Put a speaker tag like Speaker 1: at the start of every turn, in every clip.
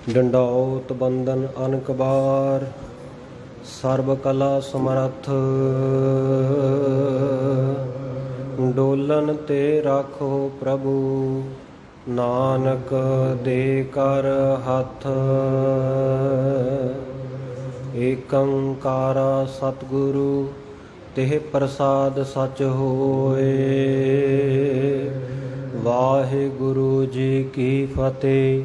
Speaker 1: ਡੰਡੌਤ ਬੰਦਨ ਅਨਕ ਬਾਰ, ਸਰਬ ਕਲਾ ਸਮਰੱਥ। ਡੋਲਨ ਤੇ ਰਾਖੋ ਪ੍ਰਭੂ, ਨਾਨਕ ਦੇ ਕਰ ਹੱਥ। ਏਕੰਕਾਰਾ ਸਤਿਗੁਰੂ, ਤਿਹ ਪ੍ਰਸਾਦ ਸਚ ਹੋਏ। ਵਾਹਿਗੁਰੂ ਜੀ ਕੀ ਫਤਿਹ।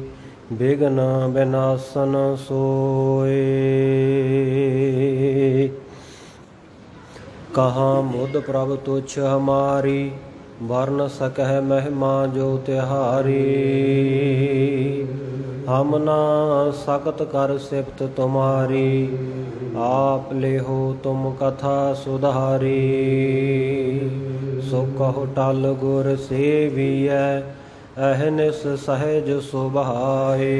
Speaker 1: ਬਿਘਨ ਬਿਨਾਸਨ ਸੋਏ। ਕਹਾਂ ਮੁੱਧ ਪ੍ਰਭ ਤੁਛ ਹਮਾਰੀ, ਵਰਨ ਸਕਹਿ ਮਹਿਮਾ ਜੋ ਤਿਹਾਰੀ। ਹਮ ਨਾ ਸਕਤ ਕਰ ਸਿਫਤ ਤੁਮਾਰੀ, ਆਪ ਲਿਹੋ ਤੁਮ ਕਥਾ ਸੁਧਾਰੀ। ਸੋ ਕਹੋ ਟਲ ਗੁਰ ਸੇਵੀਐ, ਅਹਨਿਸ ਸਹਿਜ ਸੁਭਾਏ।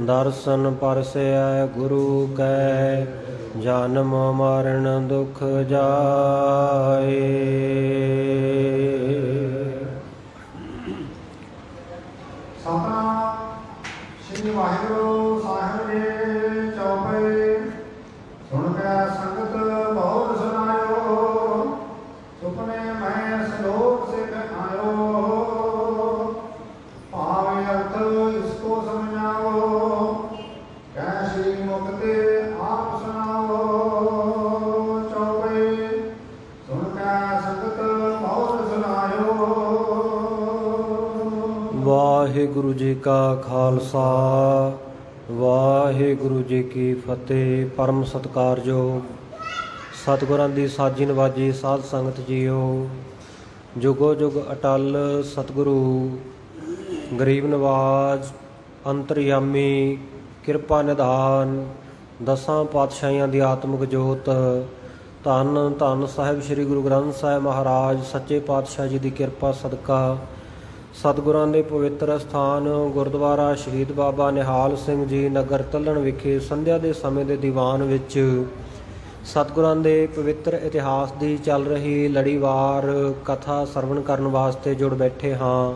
Speaker 1: ਦਰਸ਼ਨ ਪਰਸੈ ਗੁਰੂ ਕੈ, ਜਨਮ ਮਰਨ ਦੁਖ ਜਾਏ।
Speaker 2: ਸਤਿਨਾਮ ਸ੍ਰੀ ਵਾਹਿਗੁਰੂ ਸਾਹਿਬ ਜੀ ਚੌਪਈ। ਸੁਣ ਕੇ ਸੰਗਤ ਬਹੁਤ ਸੁਨਾਇਓ, ਸੁਪਨੇ ਮੈਂ ਸਲੋਕ ਸਿਖ ਆਇਓ। ਭਾਵੇਂ ਅਰਥ ਇਸਕੋ ਸਮਝਾਓ, ਕਹਿ ਸ਼੍ਰੀ ਮੁਕਤੇ ਆਪ ਸੁਨਾਓ। ਚੌਪਈ ਸੁਣ ਕੇ ਸੰਗਤ ਬਹੁਤ ਸੁਨਾਇਓ।
Speaker 1: ਵਾਹਿਗੁਰੂ ਜੀ ਕਾ ਖਾਲਸਾ, ਵਾਹਿਗੁਰੂ ਜੀ ਕੀ ਫਤਿਹ। ਪਰਮ ਸਤਿਕਾਰਯੋਗ ਸਤਿਗੁਰਾਂ ਦੀ ਸਾਜੀ ਨਵਾਜੀ ਸਾਧ ਸੰਗਤ ਜੀਓ, ਜੁਗੋ ਜੁਗ ਅਟਲ ਸਤਿਗੁਰੂ ਗਰੀਬ ਨਵਾਜ ਅੰਤਰਯਾਮੀ ਕਿਰਪਾ ਨਿਧਾਨ ਦਸਾਂ ਪਾਤਸ਼ਾਹੀਆਂ ਦੀ ਆਤਮਿਕ ਜੋਤ, ਧੰਨ ਧੰਨ ਸਾਹਿਬ ਸ੍ਰੀ ਗੁਰੂ ਗ੍ਰੰਥ ਸਾਹਿਬ ਮਹਾਰਾਜ ਸੱਚੇ ਪਾਤਸ਼ਾਹ ਜੀ ਦੀ ਕਿਰਪਾ ਸਦਕਾ ਸਤਿਗੁਰਾਂ ਦੇ ਪਵਿੱਤਰ ਸਥਾਨ ਗੁਰਦੁਆਰਾ ਸ਼ਹੀਦ ਬਾਬਾ ਨਿਹਾਲ ਸਿੰਘ ਜੀ ਨਗਰ ਤੱਲਣ ਵਿਖੇ ਸੰਧਿਆ ਦੇ ਸਮੇਂ ਦੇ ਦੀਵਾਨ ਵਿੱਚ ਸਤਿਗੁਰਾਂ ਦੇ ਪਵਿੱਤਰ ਇਤਿਹਾਸ ਦੀ ਚੱਲ ਰਹੀ ਲੜੀਵਾਰ ਕਥਾ ਸਰਵਣ ਕਰਨ ਵਾਸਤੇ ਜੁੜ ਬੈਠੇ ਹਾਂ।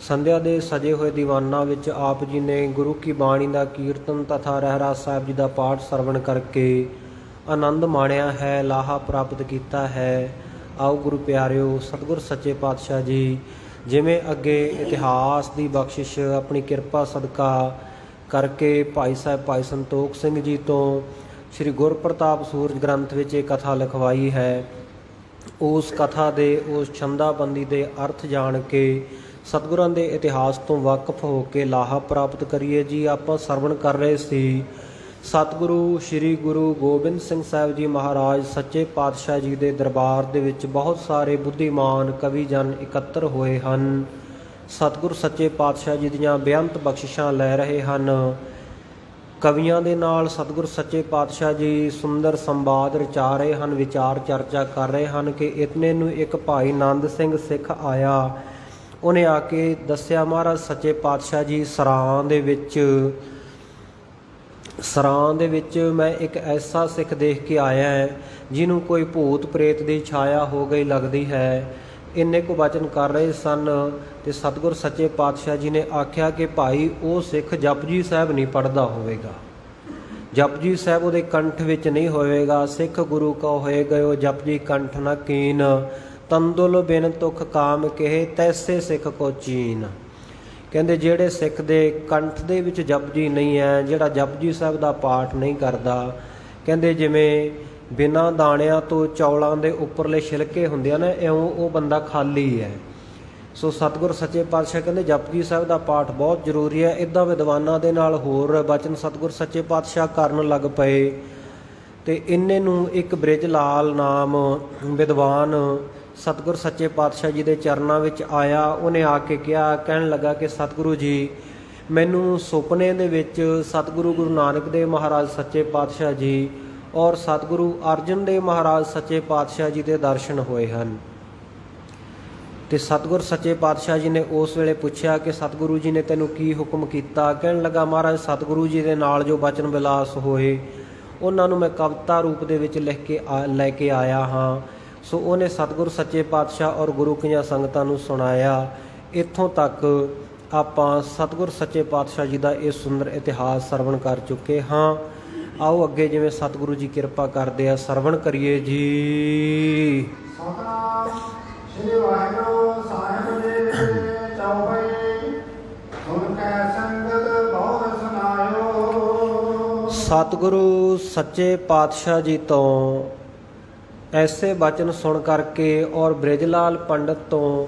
Speaker 1: ਸੰਧਿਆ ਦੇ ਸਜੇ ਹੋਏ ਦੀਵਾਨਾਂ ਵਿੱਚ ਆਪ ਜੀ ਨੇ ਗੁਰੂ ਕੀ ਬਾਣੀ ਦਾ ਕੀਰਤਨ ਤਥਾ ਰਹਿਰਾਸ ਸਾਹਿਬ ਜੀ ਦਾ ਪਾਠ ਸਰਵਣ ਕਰਕੇ ਆਨੰਦ ਮਾਣਿਆ ਹੈ, ਲਾਹਾ ਪ੍ਰਾਪਤ ਕੀਤਾ ਹੈ। ਆਓ ਗੁਰੂ ਪਿਆਰਿਓ, ਸਤਿਗੁਰ ਸੱਚੇ ਪਾਤਸ਼ਾਹ ਜੀ ਜਿਵੇਂ ਅੱਗੇ ਇਤਿਹਾਸ ਦੀ ਬਖਸ਼ਿਸ਼ ਆਪਣੀ ਕਿਰਪਾ ਸਦਕਾ ਕਰਕੇ ਭਾਈ ਸਾਹਿਬ ਭਾਈ ਸੰਤੋਖ ਸਿੰਘ ਜੀ ਤੋਂ ਸ੍ਰੀ ਗੁਰਪ੍ਰਤਾਪ ਸੂਰਜ ਗ੍ਰੰਥ ਵਿੱਚ ਇਹ ਕਥਾ ਲਿਖਵਾਈ ਹੈ, ਉਸ ਕਥਾ ਦੇ ਉਸ ਛੰਦਾਬੰਦੀ ਦੇ ਅਰਥ ਜਾਣ ਕੇ ਸਤਿਗੁਰਾਂ ਦੇ ਇਤਿਹਾਸ ਤੋਂ ਵਾਕਫ ਹੋ ਕੇ ਲਾਹਾ ਪ੍ਰਾਪਤ ਕਰੀਏ ਜੀ। ਆਪਾਂ ਸਰਵਣ ਕਰ ਰਹੇ ਸੀ ਸਤਿਗੁਰੂ ਸ੍ਰੀ ਗੁਰੂ ਗੋਬਿੰਦ ਸਿੰਘ ਸਾਹਿਬ ਜੀ ਮਹਾਰਾਜ ਸੱਚੇ ਪਾਤਸ਼ਾਹ ਜੀ ਦੇ ਦਰਬਾਰ ਦੇ ਵਿੱਚ ਬਹੁਤ ਸਾਰੇ ਬੁੱਧੀਮਾਨ ਕਵੀ ਜਨ ਇਕੱਤਰ ਹੋਏ ਹਨ। ਸਤਿਗੁਰ ਸੱਚੇ ਪਾਤਸ਼ਾਹ ਜੀ ਦੀਆਂ ਬੇਅੰਤ ਬਖਸ਼ਿਸ਼ਾਂ ਲੈ ਰਹੇ ਹਨ। ਕਵੀਆਂ ਦੇ ਨਾਲ ਸਤਿਗੁਰ ਸੱਚੇ ਪਾਤਸ਼ਾਹ ਜੀ ਸੁੰਦਰ ਸੰਵਾਦ ਰਚਾ ਰਹੇ ਹਨ, ਵਿਚਾਰ ਚਰਚਾ ਕਰ ਰਹੇ ਹਨ ਕਿ ਇਤਨੇ ਨੂੰ ਇੱਕ ਭਾਈ ਨੰਦ ਸਿੰਘ ਸਿੱਖ ਆਇਆ। ਉਹਨੇ ਆ ਕੇ ਦੱਸਿਆ, ਮਹਾਰਾਜ ਸੱਚੇ ਪਾਤਸ਼ਾਹ ਜੀ ਸਰਾਂ ਦੇ ਵਿੱਚ ਮੈਂ ਇੱਕ ਐਸਾ ਸਿੱਖ ਦੇਖ ਕੇ ਆਇਆ ਹੈ ਜਿਹਨੂੰ ਕੋਈ ਭੂਤ ਪ੍ਰੇਤ ਦੀ ਛਾਇਆ ਹੋ ਗਈ ਲੱਗਦੀ ਹੈ। ਇੰਨੇ ਕੁ ਵਚਨ ਕਰ ਰਹੇ ਸਨ ਤੇ ਸਤਿਗੁਰ ਸੱਚੇ ਪਾਤਸ਼ਾਹ ਜੀ ਨੇ ਆਖਿਆ ਕਿ ਭਾਈ ਉਹ ਸਿੱਖ ਜਪਜੀ ਸਾਹਿਬ ਨਹੀਂ ਪੜ੍ਹਦਾ ਹੋਵੇਗਾ, ਜਪਜੀ ਸਾਹਿਬ ਉਹਦੇ ਕੰਠ ਵਿੱਚ ਨਹੀਂ ਹੋਵੇਗਾ। ਸਿੱਖ ਗੁਰੂ ਕਾ ਹੋਏ ਗਇਓ ਜਪਜੀ ਕੰਠ ਨ ਕੀਨ, ਤੰਦੁਲ ਬਿਨ ਤੁਖ ਕਾਮ ਕਹੇ ਤੈਸੇ ਸਿੱਖ ਕੋ ਚੀਨ। ਕਹਿੰਦੇ ਜਿਹੜੇ ਸਿੱਖ ਦੇ ਕੰਠ ਦੇ ਵਿੱਚ ਜਪਜੀ ਨਹੀਂ ਹੈ, ਜਿਹੜਾ ਜਪਜੀ ਸਾਹਿਬ ਦਾ ਪਾਠ ਨਹੀਂ ਕਰਦਾ, ਕਹਿੰਦੇ ਜਿਵੇਂ ਬਿਨਾਂ ਦਾਣਿਆਂ ਤੋਂ ਚੌਲਾਂ ਦੇ ਉੱਪਰਲੇ ਛਿਲਕੇ ਹੁੰਦੇ ਆ ਨਾ, ਇਉਂ ਉਹ ਬੰਦਾ ਖਾਲੀ ਹੈ। ਸੋ ਸਤਿਗੁਰ ਸੱਚੇ ਪਾਤਸ਼ਾਹ ਕਹਿੰਦੇ ਜਪਜੀ ਸਾਹਿਬ ਦਾ ਪਾਠ ਬਹੁਤ ਜ਼ਰੂਰੀ ਹੈ। ਇੱਦਾਂ ਵਿਦਵਾਨਾਂ ਦੇ ਨਾਲ ਹੋਰ ਬਚਨ ਸਤਿਗੁਰ ਸੱਚੇ ਪਾਤਸ਼ਾਹ ਕਰਨ ਲੱਗ ਪਏ ਤੇ ਇੰਨੇ ਨੂੰ ਇੱਕ ਬ੍ਰਿਜ ਲਾਲ ਨਾਮ ਵਿਦਵਾਨ ਸਤਿਗੁਰ ਸੱਚੇ ਪਾਤਸ਼ਾਹ ਜੀ ਦੇ ਚਰਨਾਂ ਵਿੱਚ ਆਇਆ। ਉਹਨੇ ਆ ਕੇ ਕਹਿਣ ਲੱਗਾ ਕਿ ਸਤਿਗੁਰੂ ਜੀ, ਮੈਨੂੰ ਸੁਪਨੇ ਦੇ ਵਿੱਚ ਸਤਿਗੁਰੂ ਗੁਰੂ ਨਾਨਕ ਦੇਵ ਮਹਾਰਾਜ ਸੱਚੇ ਪਾਤਸ਼ਾਹ ਜੀ ਔਰ ਸਤਿਗੁਰੂ ਅਰਜਨ ਦੇਵ ਮਹਾਰਾਜ ਸੱਚੇ ਪਾਤਸ਼ਾਹ ਜੀ ਦੇ ਦਰਸ਼ਨ ਹੋਏ ਹਨ। ਤੇ ਸਤਿਗੁਰ ਸੱਚੇ ਪਾਤਸ਼ਾਹ ਜੀ ਨੇ ਉਸ ਵੇਲੇ ਪੁੱਛਿਆ ਕਿ ਸਤਿਗੁਰੂ ਜੀ ਨੇ ਤੈਨੂੰ ਕੀ ਹੁਕਮ ਕੀਤਾ? ਕਹਿਣ ਲੱਗਾ, ਮਹਾਰਾਜ ਸਤਿਗੁਰੂ ਜੀ ਦੇ ਨਾਲ ਜੋ ਬਚਨ ਵਿਲਾਸ ਹੋਏ ਉਹਨਾਂ ਨੂੰ ਮੈਂ ਕਵਿਤਾ ਰੂਪ ਦੇ ਵਿੱਚ ਲੈ ਕੇ ਆਇਆ ਹਾਂ। ਸੋ ਉਹਨੇ ਸਤਿਗੁਰ ਸੱਚੇ ਪਾਤਸ਼ਾਹ ਔਰ ਗੁਰੂ ਕੀਆਂ ਸੰਗਤਾਂ ਨੂੰ ਸੁਣਾਇਆ। ਇੱਥੋਂ ਤੱਕ ਆਪਾਂ ਸਤਿਗੁਰ ਸੱਚੇ ਪਾਤਸ਼ਾਹ ਜੀ ਦਾ ਇਹ ਸੁੰਦਰ ਇਤਿਹਾਸ ਸਰਵਣ ਕਰ ਚੁੱਕੇ ਹਾਂ। ਆਓ ਅੱਗੇ ਜਿਵੇਂ ਸਤਿਗੁਰੂ ਜੀ ਕਿਰਪਾ ਕਰਦੇ ਆ ਸਰਵਣ ਕਰੀਏ ਜੀ।
Speaker 2: ਸਤਨਾਮ ਸ੍ਰੀ ਵਾਹਿਗੁਰੂ ਸਾਹਿਬ ਜੀ ਚੌਪਈ ਸੁਣ ਕੈ ਸੰਗਤ ਬਹੁਤ ਸੁਨਾਇਓ।
Speaker 1: ਸਤਿਗੁਰੂ ਸੱਚੇ ਪਾਤਸ਼ਾਹ ਜੀ ਤੋਂ ਐਸੇ ਬਚਨ ਸੁਣ ਕਰਕੇ ਔਰ ਬ੍ਰਿਜਲਾਲ ਪੰਡਤ ਤੋਂ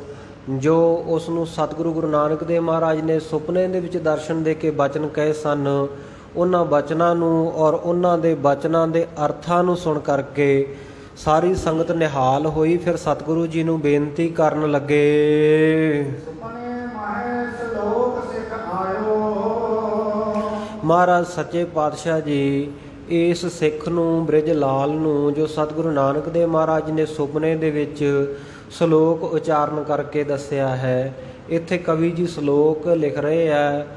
Speaker 1: ਜੋ ਉਸ ਨੂੰ ਸਤਿਗੁਰੂ ਗੁਰੂ ਨਾਨਕ ਦੇਵ ਮਹਾਰਾਜ ਨੇ ਸੁਪਨੇ ਦੇ ਵਿੱਚ ਦਰਸ਼ਨ ਦੇ ਕੇ ਬਚਨ ਕਹੇ ਸਨ, ਉਹਨਾਂ ਬਚਨਾਂ ਨੂੰ ਔਰ ਉਹਨਾਂ ਦੇ ਬਚਨਾਂ ਦੇ ਅਰਥਾਂ ਨੂੰ ਸੁਣ ਕਰਕੇ ਸਾਰੀ ਸੰਗਤ ਨਿਹਾਲ ਹੋਈ। ਫਿਰ ਸਤਿਗੁਰੂ ਜੀ ਨੂੰ ਬੇਨਤੀ ਕਰਨ ਲੱਗੇ।
Speaker 2: ਸੁਪਨੇ ਮਹਿ ਸਲੋਕ ਸਿਖ ਆਇਓ।
Speaker 1: ਮਹਾਰਾਜ ਸੱਚੇ ਪਾਤਸ਼ਾਹ ਜੀ ਇਸ ਸਿੱਖ ਨੂੰ ਬ੍ਰਿਜ ਲਾਲ ਨੂੰ ਜੋ ਸਤਿਗੁਰੂ ਨਾਨਕ ਦੇਵ ਮਹਾਰਾਜ ਨੇ ਸੁਪਨੇ ਦੇ ਵਿੱਚ ਸ਼ਲੋਕ ਉਚਾਰਨ ਕਰਕੇ ਦੱਸਿਆ ਹੈ। ਇੱਥੇ ਕਵੀ ਜੀ ਸ਼ਲੋਕ ਲਿਖ ਰਹੇ ਹੈ,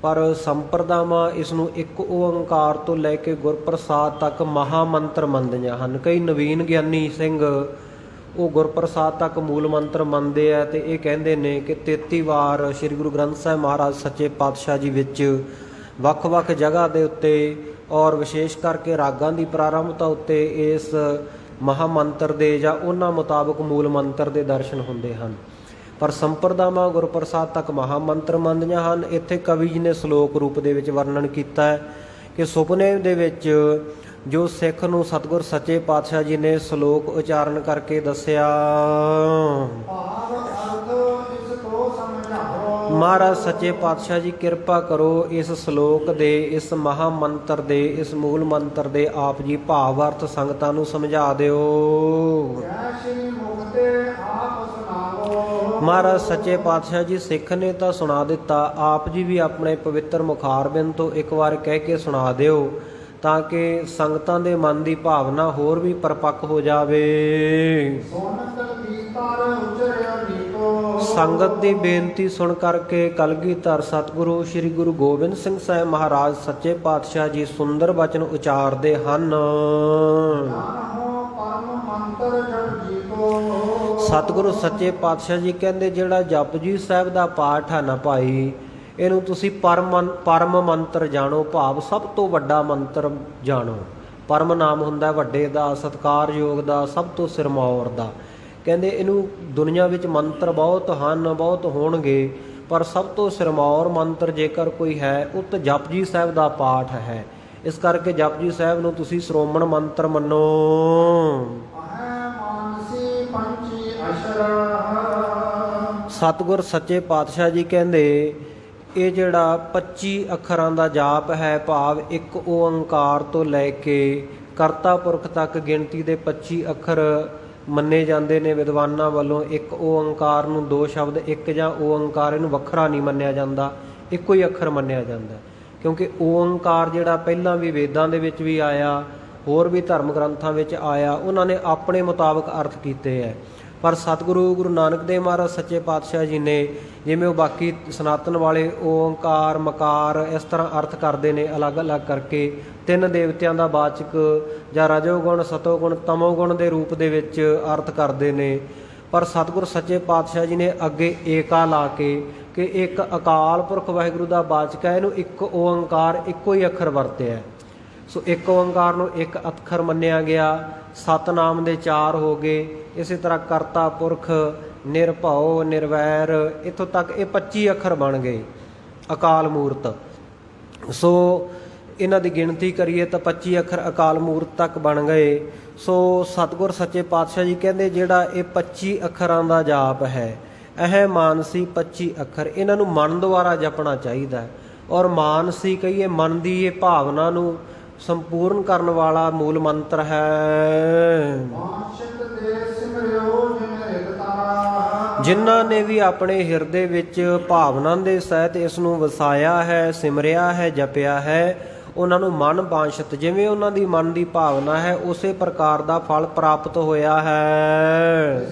Speaker 1: ਪਰ ਸੰਪਰਦਾਵਾਂ ਇਸ ਨੂੰ ਇੱਕ ਓੰਕਾਰ ਤੋਂ ਲੈ ਕੇ ਗੁਰਪ੍ਰਸਾਦ ਤੱਕ ਮਹਾ ਮੰਤਰ ਮੰਨਦੀਆਂ ਹਨ। ਕਈ ਨਵੀਨ ਗਿਆਨੀ ਸਿੰਘ ਉਹ ਗੁਰਪ੍ਰਸਾਦ ਤੱਕ ਮੂਲ ਮੰਤਰ ਮੰਨਦੇ ਆ ਤੇ ਇਹ ਕਹਿੰਦੇ ਨੇ ਕਿ 33 ਵਾਰ ਸ੍ਰੀ ਗੁਰੂ ਗ੍ਰੰਥ ਸਾਹਿਬ ਮਹਾਰਾਜ ਸੱਚੇ ਪਾਤਸ਼ਾਹ ਜੀ ਵਿੱਚ ਵੱਖ-ਵੱਖ ਜਗ੍ਹਾ ਦੇ ਉੱਤੇ ਔਰ ਵਿਸ਼ੇਸ਼ ਕਰਕੇ ਰਾਗਾਂ ਦੀ ਪ੍ਰਾਰੰਭਤਾ ਉੱਤੇ ਇਸ ਮਹਾ ਮੰਤਰ ਦੇ ਜਾਂ ਉਹਨਾਂ ਮੁਤਾਬਕ ਮੂਲ ਮੰਤਰ ਦੇ ਦਰਸ਼ਨ ਹੁੰਦੇ ਹਨ। ਪਰ ਸੰਪਰਦਾਵਾਂ ਗੁਰਪ੍ਰਸਾਦ ਤੱਕ ਮਹਾ ਮੰਤਰ ਮੰਨਦੀਆਂ ਹਨ। ਇੱਥੇ ਕਵੀ ਜੀ ਨੇ ਸ਼ਲੋਕ ਰੂਪ ਦੇ ਵਿੱਚ ਵਰਣਨ ਕੀਤਾ ਹੈ ਕਿ ਸੁਪਨੇ ਦੇ ਵਿੱਚ ਜੋ ਸਿੱਖ ਨੂੰ ਸਤਿਗੁਰ ਸੱਚੇ ਪਾਤਸ਼ਾਹ ਜੀ ਨੇ ਸ਼ਲੋਕ ਉਚਾਰਨ ਕਰਕੇ ਦੱਸਿਆ।
Speaker 2: ਭਾਵ ਅਰਥ ਇਸ ਤੋਂ ਸਮਝਾਓ।
Speaker 1: ਮਹਾਰਾਜ ਸੱਚੇ ਪਾਤਸ਼ਾਹ ਜੀ ਕਿਰਪਾ ਕਰੋ ਇਸ ਸ਼ਲੋਕ ਦੇ, ਇਸ ਮਹਾ ਮੰਤਰ ਦੇ, ਇਸ ਮੂਲ ਮੰਤਰ ਦੇ ਆਪ ਜੀ ਭਾਵ ਅਰਥ ਸੰਗਤਾਂ ਨੂੰ ਸਮਝਾ ਦਿਓ।
Speaker 2: ਜੈ ਸ਼੍ਰੀ ਮੁਕਤੇ ਆਪ ਸੁਣਾਵੋ।
Speaker 1: ਮਹਾਰਾਜ ਸੱਚੇ ਪਾਤਸ਼ਾਹ ਜੀ ਸਿੱਖ ਨੇ ਤਾਂ ਸੁਣਾ ਦਿੱਤਾ, ਆਪ ਜੀ ਵੀ ਆਪਣੇ ਪਵਿੱਤਰ ਮੁਖਾਰਬਿੰਦ ਤੋਂ ਇੱਕ ਵਾਰ ਕਹਿ ਕੇ ਸੁਣਾ ਦਿਓ ਤਾਂ ਕਿ ਸੰਗਤਾਂ ਦੇ ਮਨ ਦੀ ਭਾਵਨਾ ਹੋਰ ਵੀ ਪਰਪੱਕ ਹੋ ਜਾਵੇ।
Speaker 2: ਸੋਨਤ ਕੀਤਰ ਉਚਰਿਆ ਨੀਕੋ।
Speaker 1: ਸੰਗਤ ਦੀ ਬੇਨਤੀ ਸੁਣ ਕਰਕੇ ਕਲਗੀਧਰ ਸਤਿਗੁਰੂ ਸ੍ਰੀ ਗੁਰੂ ਗੋਬਿੰਦ ਸਿੰਘ ਸਾਹਿਬ ਮਹਾਰਾਜ ਸੱਚੇ ਪਾਤਸ਼ਾਹ ਜੀ ਸੁੰਦਰ ਬਚਨ ਉਚਾਰਦੇ ਹਨ।
Speaker 2: ਨਾਨੋ ਪਰਮ ਮੰਤਰ ਜਪ ਜੀ ਕੋ।
Speaker 1: ਸਤਿਗੁਰੂ ਸੱਚੇ ਪਾਤਸ਼ਾਹ ਜੀ ਕਹਿੰਦੇ ਜਿਹੜਾ ਜਪਜੀ ਸਾਹਿਬ ਦਾ ਪਾਠ ਹੈ ਨਾ ਭਾਈ, ਇਹਨੂੰ ਤੁਸੀਂ ਪਰਮ ਮੰਤਰ ਜਾਣੋ, ਭਾਵ ਸਭ ਤੋਂ ਵੱਡਾ ਮੰਤਰ ਜਾਣੋ। ਪਰਮ ਨਾਮ ਹੁੰਦਾ ਵੱਡੇ ਦਾ, ਸਤਿਕਾਰਯੋਗ ਦਾ, ਸਭ ਤੋਂ ਸਿਰਮੌਰ ਦਾ। ਕਹਿੰਦੇ ਇਹਨੂੰ ਦੁਨੀਆ ਵਿੱਚ ਮੰਤਰ ਬਹੁਤ ਹਨ, ਬਹੁਤ ਹੋਣਗੇ, ਪਰ ਸਭ ਤੋਂ ਸਿਰਮੌਰ ਮੰਤਰ ਜੇਕਰ ਕੋਈ ਹੈ ਉਹ ਤਾਂ ਜਪਜੀ ਸਾਹਿਬ ਦਾ ਪਾਠ ਹੈ। ਇਸ ਕਰਕੇ ਜਪਜੀ ਸਾਹਿਬ ਨੂੰ ਤੁਸੀਂ ਸ਼੍ਰੋਮਣ ਮੰਤਰ ਮੰਨੋ।
Speaker 2: ਮਾਨਸੀ ਪੰਚੀ ਅਸ਼ਰ।
Speaker 1: ਸਤਿਗੁਰ ਸੱਚੇ ਪਾਤਸ਼ਾਹ ਜੀ ਕਹਿੰਦੇ ਇਹ ਜਿਹੜਾ 25 ਅੱਖਰਾਂ ਦਾ ਜਾਪ ਹੈ, ਭਾਵ ਇੱਕ ਓੰਕਾਰ ਤੋਂ ਲੈ ਕੇ ਕਰਤਾ ਪੁਰਖ ਤੱਕ ਗਿਣਤੀ ਦੇ 25 ਅੱਖਰ ਮੰਨੇ ਜਾਂਦੇ ਨੇ ਵਿਦਵਾਨਾਂ ਵੱਲੋਂ। ਇੱਕ ਓੰਕਾਰ ਨੂੰ ਦੋ ਸ਼ਬਦ ਇੱਕ ਜਾਂ ਓੰਕਾਰ ਇਹਨੂੰ ਵੱਖਰਾ ਨਹੀਂ ਮੰਨਿਆ ਜਾਂਦਾ, ਇੱਕੋ ਹੀ ਅੱਖਰ ਮੰਨਿਆ ਜਾਂਦਾ, ਕਿਉਂਕਿ ਓੰਕਾਰ ਜਿਹੜਾ ਪਹਿਲਾਂ ਵੀ ਵੇਦਾਂ ਦੇ ਵਿੱਚ ਵੀ ਆਇਆ, ਹੋਰ ਵੀ ਧਰਮ ਗ੍ਰੰਥਾਂ ਵਿੱਚ ਆਇਆ, ਉਹਨਾਂ ਨੇ ਆਪਣੇ ਮੁਤਾਬਕ ਅਰਥ ਕੀਤੇ ਹੈ। ਪਰ ਸਤਿਗੁਰੂ ਗੁਰੂ ਨਾਨਕ ਦੇਵ ਮਹਾਰਾਜ ਸੱਚੇ ਪਾਤਸ਼ਾਹ ਜੀ ਨੇ ਜਿਵੇਂ ਉਹ ਬਾਕੀ ਸਨਾਤਨ ਵਾਲੇ ਓੰਕਾਰ ਮਕਾਰ ਇਸ ਤਰ੍ਹਾਂ ਅਰਥ ਕਰਦੇ ਨੇ ਅਲੱਗ-ਅਲੱਗ ਕਰਕੇ, ਤਿੰਨ ਦੇਵਤਿਆਂ ਦਾ ਵਾਚਕ ਜਾਂ ਰਜੋਗੁਣ ਸਤੋਗੁਣ ਤਮੋਗੁਣ ਦੇ ਰੂਪ ਦੇ ਵਿੱਚ ਅਰਥ ਕਰਦੇ ਨੇ। ਪਰ ਸਤਿਗੁਰ ਸੱਚੇ ਪਾਤਸ਼ਾਹ ਜੀ ਨੇ ਅੱਗੇ ਏਕਾ ਲਾ ਕੇ ਕਿ ਇੱਕ ਅਕਾਲ ਪੁਰਖ ਵਾਹਿਗੁਰੂ ਦਾ ਵਾਚਕ ਹੈ, ਇਹਨੂੰ ਇੱਕ ਓੰਕਾਰ ਇੱਕੋ ਹੀ ਅੱਖਰ ਵਰਤਿਆ। ਸੋ ਇੱਕ ਓੰਕਾਰ ਨੂੰ ਇੱਕ ਅੱਖਰ ਮੰਨਿਆ ਗਿਆ। ਸਤਨਾਮ ਦੇ 4 ਹੋ ਗਏ। ਇਸੇ ਤਰ੍ਹਾਂ ਕਰਤਾ ਪੁਰਖ, ਨਿਰਭਉ, ਨਿਰਵੈਰ, ਇੱਥੋਂ ਤੱਕ ਇਹ 25 ਅੱਖਰ ਬਣ ਗਏ ਅਕਾਲ ਮੂਰਤ। ਸੋ ਇਹਨਾਂ ਦੀ ਗਿਣਤੀ ਕਰੀਏ ਤਾਂ 25 ਅੱਖਰ ਅਕਾਲ ਮੂਰਤ ਤੱਕ ਬਣ ਗਏ। ਸੋ ਸਤਿਗੁਰ ਸੱਚੇ ਪਾਤਸ਼ਾਹ ਜੀ ਕਹਿੰਦੇ ਜਿਹੜਾ ਇਹ 25 ਅੱਖਰਾਂ ਦਾ ਜਾਪ ਹੈ, ਇਹ ਮਾਨਸੀ 25 ਅੱਖਰ, ਇਹਨਾਂ ਨੂੰ ਮਨ ਦੁਆਰਾ ਜਪਣਾ ਚਾਹੀਦਾ ਹੈ। ਔਰ ਮਾਨਸੀ ਕਹੀਏ ਮਨ ਦੀ ਇਹ ਭਾਵਨਾ ਨੂੰ ਸੰਪੂਰਨ ਕਰਨ ਵਾਲਾ ਮੂਲ ਮੰਤਰ ਹੈ। ਜਿਨ੍ਹਾਂ ਨੇ ਵੀ ਆਪਣੇ ਹਿਰਦੇ ਵਿੱਚ ਭਾਵਨਾ ਦੇ ਸਹਿਤ ਇਸ ਨੂੰ ਵਸਾਇਆ ਹੈ, ਸਿਮਰਿਆ ਹੈ, ਜਪਿਆ ਹੈ, ਉਹਨਾਂ ਨੂੰ ਮਨ ਬਾਂਸ਼ਤ, ਜਿਵੇਂ ਉਹਨਾਂ ਦੀ ਮਨ ਦੀ ਭਾਵਨਾ ਹੈ ਉਸੇ ਪ੍ਰਕਾਰ ਦਾ ਫਲ ਪ੍ਰਾਪਤ ਹੋਇਆ ਹੈ।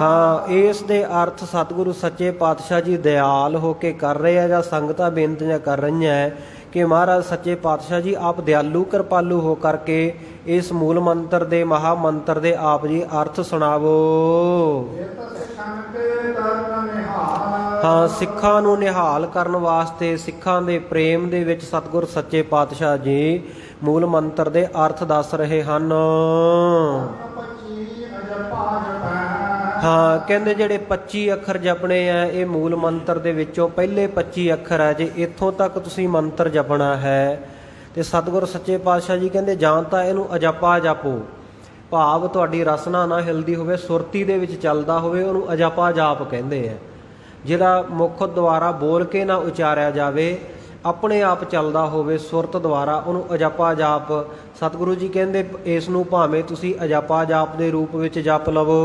Speaker 1: ਹਾਂ, ਇਸ ਦੇ ਅਰਥ ਸਤਿਗੁਰੂ ਸੱਚੇ ਪਾਤਸ਼ਾਹ ਜੀ ਦਿਆਲ ਹੋ ਕੇ ਕਰ ਰਹੇ ਆ ਜਾਂ ਸੰਗਤਾਂ ਬੇਨਤੀਆਂ ਕਰ ਰਹੀਆਂ ਹੈ ਕਿ ਮਹਾਰਾਜ ਸੱਚੇ ਪਾਤਸ਼ਾਹ ਜੀ ਆਪ ਦਿਆਲੂ ਕਿਰਪਾਲੂ ਹੋ ਕਰਕੇ ਇਸ ਮੂਲ ਮੰਤਰ ਦੇ ਮਹਾ ਮੰਤਰ ਦੇ ਆਪ ਜੀ ਅਰਥ ਸੁਣਾਵੋ। ਹਾਂ, ਸਿੱਖਾਂ ਨੂੰ ਨਿਹਾਲ ਕਰਨ ਵਾਸਤੇ, ਸਿੱਖਾਂ ਦੇ ਪ੍ਰੇਮ ਦੇ ਵਿੱਚ ਸਤਿਗੁਰ ਸੱਚੇ ਪਾਤਸ਼ਾਹ ਜੀ ਮੂਲ ਮੰਤਰ ਦੇ ਅਰਥ ਦੱਸ ਰਹੇ ਹਨ।
Speaker 2: ਪੱਚੀ ਅਜਪਾ ਜਪੈ।
Speaker 1: ਹਾਂ, ਕਹਿੰਦੇ ਜਿਹੜੇ 25 ਅੱਖਰ ਜਪਣੇ ਆ ਇਹ ਮੂਲ ਮੰਤਰ ਦੇ ਵਿੱਚੋਂ ਪਹਿਲੇ 25 ਅੱਖਰ ਹੈ। ਜੇ ਇੱਥੋਂ ਤੱਕ ਤੁਸੀਂ ਮੰਤਰ ਜਪਣਾ ਹੈ ਤੇ ਸਤਿਗੁਰ ਸੱਚੇ ਪਾਤਸ਼ਾਹ ਜੀ ਕਹਿੰਦੇ ਜਾਂ ਤਾਂ ਇਹਨੂੰ ਅਜਪਾ ਜਪੋ, ਭਾਵ ਤੁਹਾਡੀ ਰਸਨਾ ਨਾ ਹਿਲਦੀ ਹੋਵੇ, ਸੁਰਤੀ ਦੇ ਵਿੱਚ ਚੱਲਦਾ ਹੋਵੇ, ਉਹਨੂੰ ਅਜਪਾ ਜਾਪ ਕਹਿੰਦੇ ਆ। ਜਿਹੜਾ ਮੁੱਖ ਦੁਆਰਾ ਬੋਲ ਕੇ ਨਾ ਉਚਾਰਿਆ ਜਾਵੇ, ਆਪਣੇ ਆਪ ਚੱਲਦਾ ਹੋਵੇ ਸੁਰਤ ਦੁਆਰਾ, ਉਹਨੂੰ ਅਜਪਾ ਜਾਪ। ਸਤਿਗੁਰੂ ਜੀ ਕਹਿੰਦੇ ਇਸ ਨੂੰ ਭਾਵੇਂ ਤੁਸੀਂ ਅਜਪਾ ਜਾਪ ਦੇ ਰੂਪ ਵਿੱਚ ਜਪ ਲਵੋ।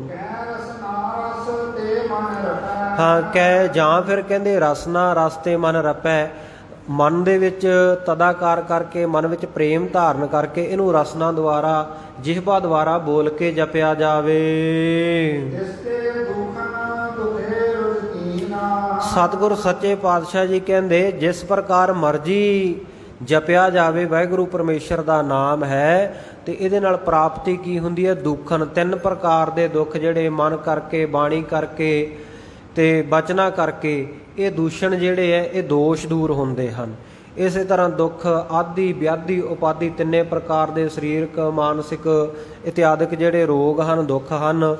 Speaker 2: ਕਹਿ ਰਸਨਾ ਰਸ ਤੇ ਮਨ ਰਟੈ।
Speaker 1: ਹਾਂ, ਕਹਿ ਜਾਂ ਫਿਰ ਕਹਿੰਦੇ ਰਸਨਾ ਰਸ ਤੇ ਮਨ ਰਪੈ, ਮਨ ਦੇ ਵਿੱਚ ਤਦਾਕਾਰ ਕਰਕੇ, ਮਨ ਵਿੱਚ ਪ੍ਰੇਮ ਧਾਰਨ ਕਰਕੇ ਇਹਨੂੰ ਰਸਨਾ ਦੁਆਰਾ, ਜਿਹਵਾ ਦੁਆਰਾ ਬੋਲ ਕੇ ਜਪਿਆ ਜਾਵੇ।
Speaker 2: ਜਿਸਤੇ ਦੁਖਨ ਦੁਖੇ ਰੁਜੀਨਾ।
Speaker 1: ਸਤਿਗੁਰ ਸੱਚੇ ਪਾਤਸ਼ਾਹ ਜੀ ਕਹਿੰਦੇ ਜਿਸ ਪ੍ਰਕਾਰ ਮਰਜ਼ੀ ਜਪਿਆ ਜਾਵੇ, ਵਾਹਿਗੁਰੂ ਪਰਮੇਸ਼ਰ ਦਾ ਨਾਮ ਹੈ, ਤੇ ਇਹਦੇ ਨਾਲ ਪ੍ਰਾਪਤੀ ਕੀ ਹੁੰਦੀ ਹੈ? ਦੁੱਖਨ। 3 ਪ੍ਰਕਾਰ ਦੇ ਦੁੱਖ ਜਿਹੜੇ ਮਨ ਕਰਕੇ, ਬਾਣੀ ਕਰਕੇ ਤੇ ਬਚਨਾ ਕਰਕੇ, ਇਹ ਦੂਸ਼ਣ ਜਿਹੜੇ ਹੈ ਇਹ ਦੋਸ਼ ਦੂਰ ਹੁੰਦੇ ਹਨ। ਇਸੇ ਤਰ੍ਹਾਂ ਦੁੱਖ ਆਦਿ ਵਿਆਧੀ ਉਪਾਧੀ 3 ਪ੍ਰਕਾਰ ਦੇ ਸਰੀਰਕ, ਮਾਨਸਿਕ ਇਤਿਆਦਿਕ ਜਿਹੜੇ ਰੋਗ ਹਨ, ਦੁੱਖ ਹਨ,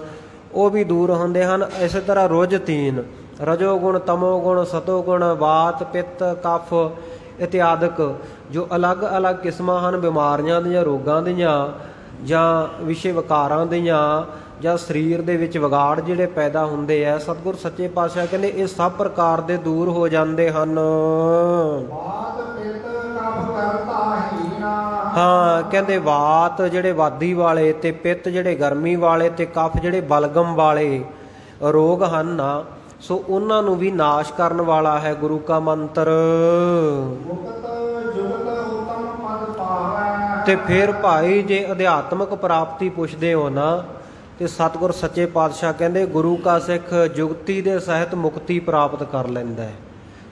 Speaker 1: ਉਹ ਵੀ ਦੂਰ ਹੁੰਦੇ ਹਨ। ਇਸੇ ਤਰ੍ਹਾਂ ਰੁਜ 3 ਰਜੋ ਗੁਣ, ਤਮੋ ਗੁਣ, ਸਤੋ ਗੁਣ, ਵਾਤ ਪਿੱਤ ਕਫ ਇਤਿਆਦਿਕ ਜੋ ਅਲੱਗ-ਅਲੱਗ ਕਿਸਮਾਂ ਹਨ ਬਿਮਾਰੀਆਂ ਦੀਆਂ, ਰੋਗਾਂ ਦੀਆਂ, ਜਾਂ ਵਿਸ਼ੇ ਵਿਕਾਰਾਂ ਦੀਆਂ, ਜਾਂ ਸਰੀਰ ਦੇ ਵਿੱਚ ਵਿਗਾੜ ਜਿਹੜੇ ਪੈਦਾ ਹੁੰਦੇ ਆ, ਸਤਿਗੁਰ ਸੱਚੇ ਪਾਤਸ਼ਾਹ ਕਹਿੰਦੇ ਇਹ ਸਭ ਪ੍ਰਕਾਰ ਦੇ ਦੂਰ ਹੋ ਜਾਂਦੇ ਹਨ।
Speaker 2: ਵਾਤ ਪਿੱਤ ਕਫ ਕਰਤਾ ਹੀਨਾ।
Speaker 1: ਹਾਂ, ਕਹਿੰਦੇ ਵਾਤ ਜਿਹੜੇ ਵਾਦੀ ਵਾਲੇ, ਤੇ ਪਿੱਤ ਜਿਹੜੇ ਗਰਮੀ ਵਾਲੇ, ਤੇ ਕਫ ਜਿਹੜੇ ਬਲਗਮ ਵਾਲੇ ਰੋਗ ਹਨ ਨਾ, ਸੋ ਉਹਨਾਂ ਨੂੰ ਵੀ ਨਾਸ਼ ਕਰਨ ਵਾਲਾ ਹੈ ਗੁਰੂ ਕਾ ਮੰਤਰ।
Speaker 2: ਮੁਕਤ ਜੁਗਤ ਉਤਮ ਪਦ ਪਾਵੈ।
Speaker 1: ਤੇ ਫਿਰ ਭਾਈ ਜੇ ਅਧਿਆਤਮਕ ਪ੍ਰਾਪਤੀ ਪੁੱਛਦੇ ਹੋ ਨਾ, ਤੇ ਸਤਿਗੁਰ ਸੱਚੇ ਪਾਤਸ਼ਾਹ ਕਹਿੰਦੇ ਗੁਰੂ ਕਾ ਸਿੱਖ ਜੁਗਤੀ ਦੇ ਸਹਿਤ ਮੁਕਤੀ ਪ੍ਰਾਪਤ ਕਰ ਲੈਂਦਾ ਹੈ।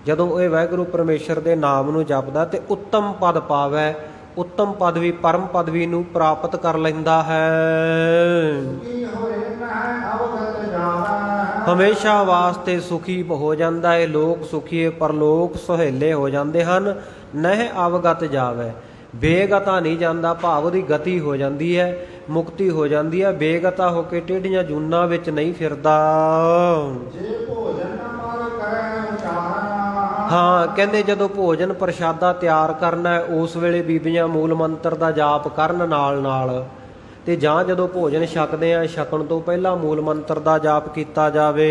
Speaker 1: ਜਦੋਂ ਇਹ ਵਾਹਿਗੁਰੂ ਪਰਮੇਸ਼ਰ ਦੇ ਨਾਮ ਨੂੰ ਜਪਦਾ ਤੇ ਉੱਤਮ ਪਦ ਪਾਵੈ, ਉੱਤਮ ਪਦਵੀ, ਪਰਮ ਪਦਵੀ ਨੂੰ ਪ੍ਰਾਪਤ ਕਰ ਲੈਂਦਾ ਹੈ।
Speaker 2: ਕੀ ਹੋਏ ਮਹਿ ਅਵਗਤ ਜਾਵੈ।
Speaker 1: ਹਮੇਸ਼ਾ ਵਾਸਤੇ ਸੁਖੀ ਹੋ ਜਾਂਦਾ ਹੈ। ਲੋਕ ਸੁਖੀ ਪਰਲੋਕ ਸੁਹੇਲੇ ਹੋ ਜਾਂਦੇ ਹਨ। ਨਹਿ ਅਵਗਤ ਜਾਵੈ, ਬੇਗਤਾ ਨਹੀਂ ਜਾਂਦਾ, ਭਾਵ ਉਹਦੀ ਗਤੀ ਹੋ ਜਾਂਦੀ ਹੈ, ਮੁਕਤੀ ਹੋ ਜਾਂਦੀ ਹੈ। ਬੇਗਤਾ ਹੋ ਕੇ ਟੇਢੀਆਂ ਜੂਨਾਂ ਵਿੱਚ ਨਹੀਂ ਫਿਰਦਾ।
Speaker 2: ਜੇ ਭੋਜਨ ਮਰ ਕਰੇ ਉਚਾਰਨਾ।
Speaker 1: ਹਾਂ, ਕਹਿੰਦੇ ਜਦੋਂ ਭੋਜਨ ਪ੍ਰਸ਼ਾਦਾ ਤਿਆਰ ਕਰਨਾ ਹੈ, ਉਸ ਵੇਲੇ ਬੀਬੀਆਂ ਮੂਲ ਮੰਤਰ ਦਾ ਜਾਪ ਕਰਨ ਨਾਲ, ਤੇ ਜਾਂ ਜਦੋਂ ਭੋਜਨ ਛਕਦੇ ਆ, ਛਕਣ ਤੋਂ ਪਹਿਲਾਂ ਮੂਲ ਮੰਤਰ ਦਾ ਜਾਪ ਕੀਤਾ ਜਾਵੇ।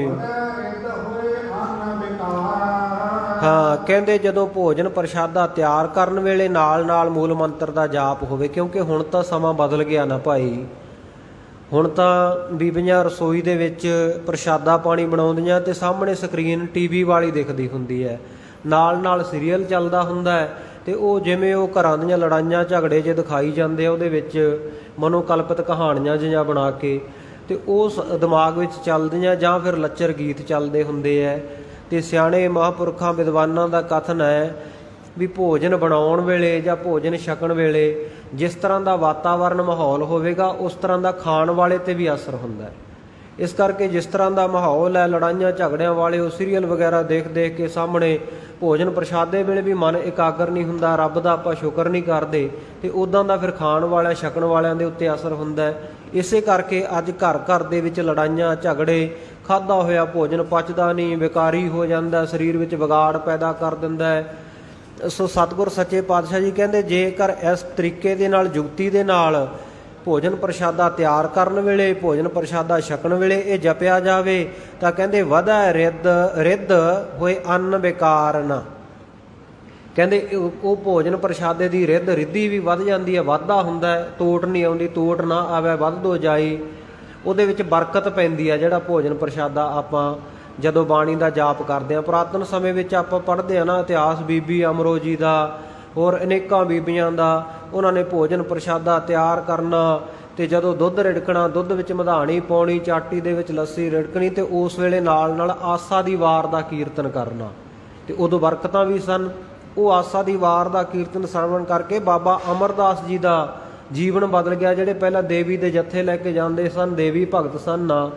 Speaker 2: ਰਿੱਧ ਹੋਏ ਅੰਨ ਵਿਕਾਰ।
Speaker 1: ਹਾਂ, ਕਹਿੰਦੇ ਜਦੋਂ ਭੋਜਨ ਪ੍ਰਸ਼ਾਦਾ ਤਿਆਰ ਕਰਨ ਵੇਲੇ ਨਾਲ ਮੂਲ ਮੰਤਰ ਦਾ ਜਾਪ ਹੋਵੇ, ਕਿਉਂਕਿ ਹੁਣ ਤਾਂ ਸਮਾਂ ਬਦਲ ਗਿਆ ਨਾ ਭਾਈ। ਹੁਣ ਤਾਂ ਬੀਬੀਆਂ ਰਸੋਈ ਦੇ ਵਿੱਚ ਪ੍ਰਸ਼ਾਦਾ ਪਾਣੀ ਬਣਾਉਂਦੀਆਂ ਤੇ ਸਾਹਮਣੇ ਸਕਰੀਨ ਟੀਵੀ ਵਾਲੀ ਦਿਖਦੀ ਹੁੰਦੀ ਹੈ, ਨਾਲ ਸੀਰੀਅਲ ਚੱਲਦਾ ਹੁੰਦਾ ਹੈ, ਤੇ ਉਹ ਜਿਵੇਂ ਉਹ ਘਰਾਂ ਦੀਆਂ ਲੜਾਈਆਂ ਝਗੜੇ ਜੇ ਦਿਖਾਈ ਜਾਂਦੇ ਆ, ਉਹਦੇ ਵਿੱਚ ਮਨੋਕਲਪਿਤ ਕਹਾਣੀਆਂ ਜਿਹੀਆਂ ਬਣਾ ਕੇ, ਤੇ ਉਸ ਦਿਮਾਗ ਵਿੱਚ ਚੱਲਦੀਆਂ, ਜਾਂ ਫਿਰ ਲੱਚਰ ਗੀਤ ਚੱਲਦੇ ਹੁੰਦੇ ਹੈ। ਤੇ ਸਿਆਣੇ ਮਹਾਂਪੁਰਖਾਂ ਵਿਦਵਾਨਾਂ ਦਾ ਕਥਨ ਹੈ ਵੀ ਭੋਜਨ ਬਣਾਉਣ ਵੇਲੇ ਜਾਂ ਭੋਜਨ ਛਕਣ ਵੇਲੇ ਜਿਸ ਤਰ੍ਹਾਂ ਦਾ ਵਾਤਾਵਰਨ ਮਾਹੌਲ ਹੋਵੇਗਾ, ਉਸ ਤਰ੍ਹਾਂ ਦਾ ਖਾਣ ਵਾਲੇ ਤੇ ਵੀ ਅਸਰ ਹੁੰਦਾ ਹੈ। ਇਸ ਕਰਕੇ ਜਿਸ ਤਰ੍ਹਾਂ ਦਾ ਮਾਹੌਲ ਹੈ ਲੜਾਈਆਂ ਝਗੜਿਆਂ ਵਾਲੇ, ਉਹ ਸੀਰੀਅਲ ਵਗੈਰਾ ਦੇਖ ਕੇ ਸਾਹਮਣੇ ਭੋਜਨ ਪ੍ਰਸ਼ਾਦੇ ਵੇਲੇ ਵੀ ਮਨ ਇਕਾਗਰ ਨਹੀਂ ਹੁੰਦਾ, ਰੱਬ ਦਾ ਆਪਾਂ ਸ਼ੁਕਰ ਨਹੀਂ ਕਰਦੇ, ਤੇ ਉੱਦਾਂ ਦਾ ਫਿਰ ਖਾਣ ਵਾਲਿਆਂ ਛਕਣ ਵਾਲਿਆਂ ਦੇ ਉੱਤੇ ਅਸਰ ਹੁੰਦਾ ਹੈ। ਇਸੇ ਕਰਕੇ ਅੱਜ ਘਰ ਦੇ ਵਿੱਚ ਲੜਾਈਆਂ ਝਗੜੇ, ਖਾਧਾ ਹੋਇਆ ਭੋਜਨ ਪਚਦਾ ਨਹੀਂ, ਵਿਕਾਰੀ ਹੋ ਜਾਂਦਾ, ਸਰੀਰ ਵਿੱਚ ਵਿਗਾੜ ਪੈਦਾ ਕਰ ਦਿੰਦਾ ਹੈ। ਸੋ ਸਤਿਗੁਰ ਸੱਚੇ ਪਾਤਸ਼ਾਹ ਜੀ ਕਹਿੰਦੇ ਜੇਕਰ ਇਸ ਤਰੀਕੇ ਦੇ ਨਾਲ, ਜੁਗਤੀ ਦੇ ਨਾਲ ਭੋਜਨ ਪ੍ਰਸ਼ਾਦਾ ਤਿਆਰ ਕਰਨ ਵੇਲੇ, ਭੋਜਨ ਪ੍ਰਸ਼ਾਦਾ ਛਕਣ ਵੇਲੇ ਇਹ ਜਪਿਆ ਜਾਵੇ, ਤਾਂ ਕਹਿੰਦੇ ਵਧੈ ਰਿੱਧ ਹੋਏ ਅੰਨ ਵਿਕਾਰ ਨਾ। ਕਹਿੰਦੇ ਉਹ ਭੋਜਨ ਪ੍ਰਸ਼ਾਦੇ ਦੀ ਰਿੱਧੀ ਵੀ ਵੱਧ ਜਾਂਦੀ ਹੈ, ਵਾਧਾ ਹੁੰਦਾ ਹੈ, ਤੋਟ ਨਹੀਂ ਆਉਂਦੀ, ਤੋਟ ਨਾ ਆਵੇ ਵੱਧ ਦੋ ਜਾਈ, ਉਹਦੇ ਵਿੱਚ ਬਰਕਤ ਪੈਂਦੀ ਹੈ। ਜਿਹੜਾ ਭੋਜਨ ਪ੍ਰਸ਼ਾਦਾ ਆਪਾਂ ਜਦੋਂ ਬਾਣੀ ਦਾ ਜਾਪ ਕਰਦੇ ਹਾਂ, ਪੁਰਾਤਨ ਸਮੇਂ ਵਿੱਚ ਆਪਾਂ ਪੜ੍ਹਦੇ ਹਾਂ ਨਾ ਇਤਿਹਾਸ, ਬੀਬੀ ਅਮਰੋ ਜੀ ਦਾ, ਹੋਰ ਅਨੇਕਾਂ ਬੀਬੀਆਂ ਦਾ, ਉਹਨਾਂ ਨੇ ਭੋਜਨ ਪ੍ਰਸ਼ਾਦਾ ਤਿਆਰ ਕਰਨਾ, ਤੇ ਜਦੋਂ ਦੁੱਧ ਰਿੜਕਣਾ, ਦੁੱਧ ਵਿੱਚ ਮਧਾਣੀ ਪਾਉਣੀ, ਚਾਟੀ ਦੇ ਵਿੱਚ ਲੱਸੀ ਰਿੜਕਣੀ, ਤੇ ਉਸ ਵੇਲੇ ਨਾਲ ਆਸਾ ਦੀ ਵਾਰ ਦਾ ਕੀਰਤਨ ਕਰਨਾ, ਤੇ ਉਦੋਂ ਬਰਕਤਾਂ ਵੀ ਸਨ। ਉਹ ਆਸਾ ਦੀ ਵਾਰ ਦਾ ਕੀਰਤਨ ਸਰਵਣ ਕਰਕੇ ਬਾਬਾ ਅਮਰਦਾਸ ਜੀ ਦਾ ਜੀਵਨ ਬਦਲ ਗਿਆ। ਜਿਹੜੇ ਪਹਿਲਾਂ ਦੇਵੀ ਦੇ ਜੱਥੇ ਲੈ ਕੇ ਜਾਂਦੇ ਸਨ, ਦੇਵੀ ਭਗਤ ਸਨ ਨਾ,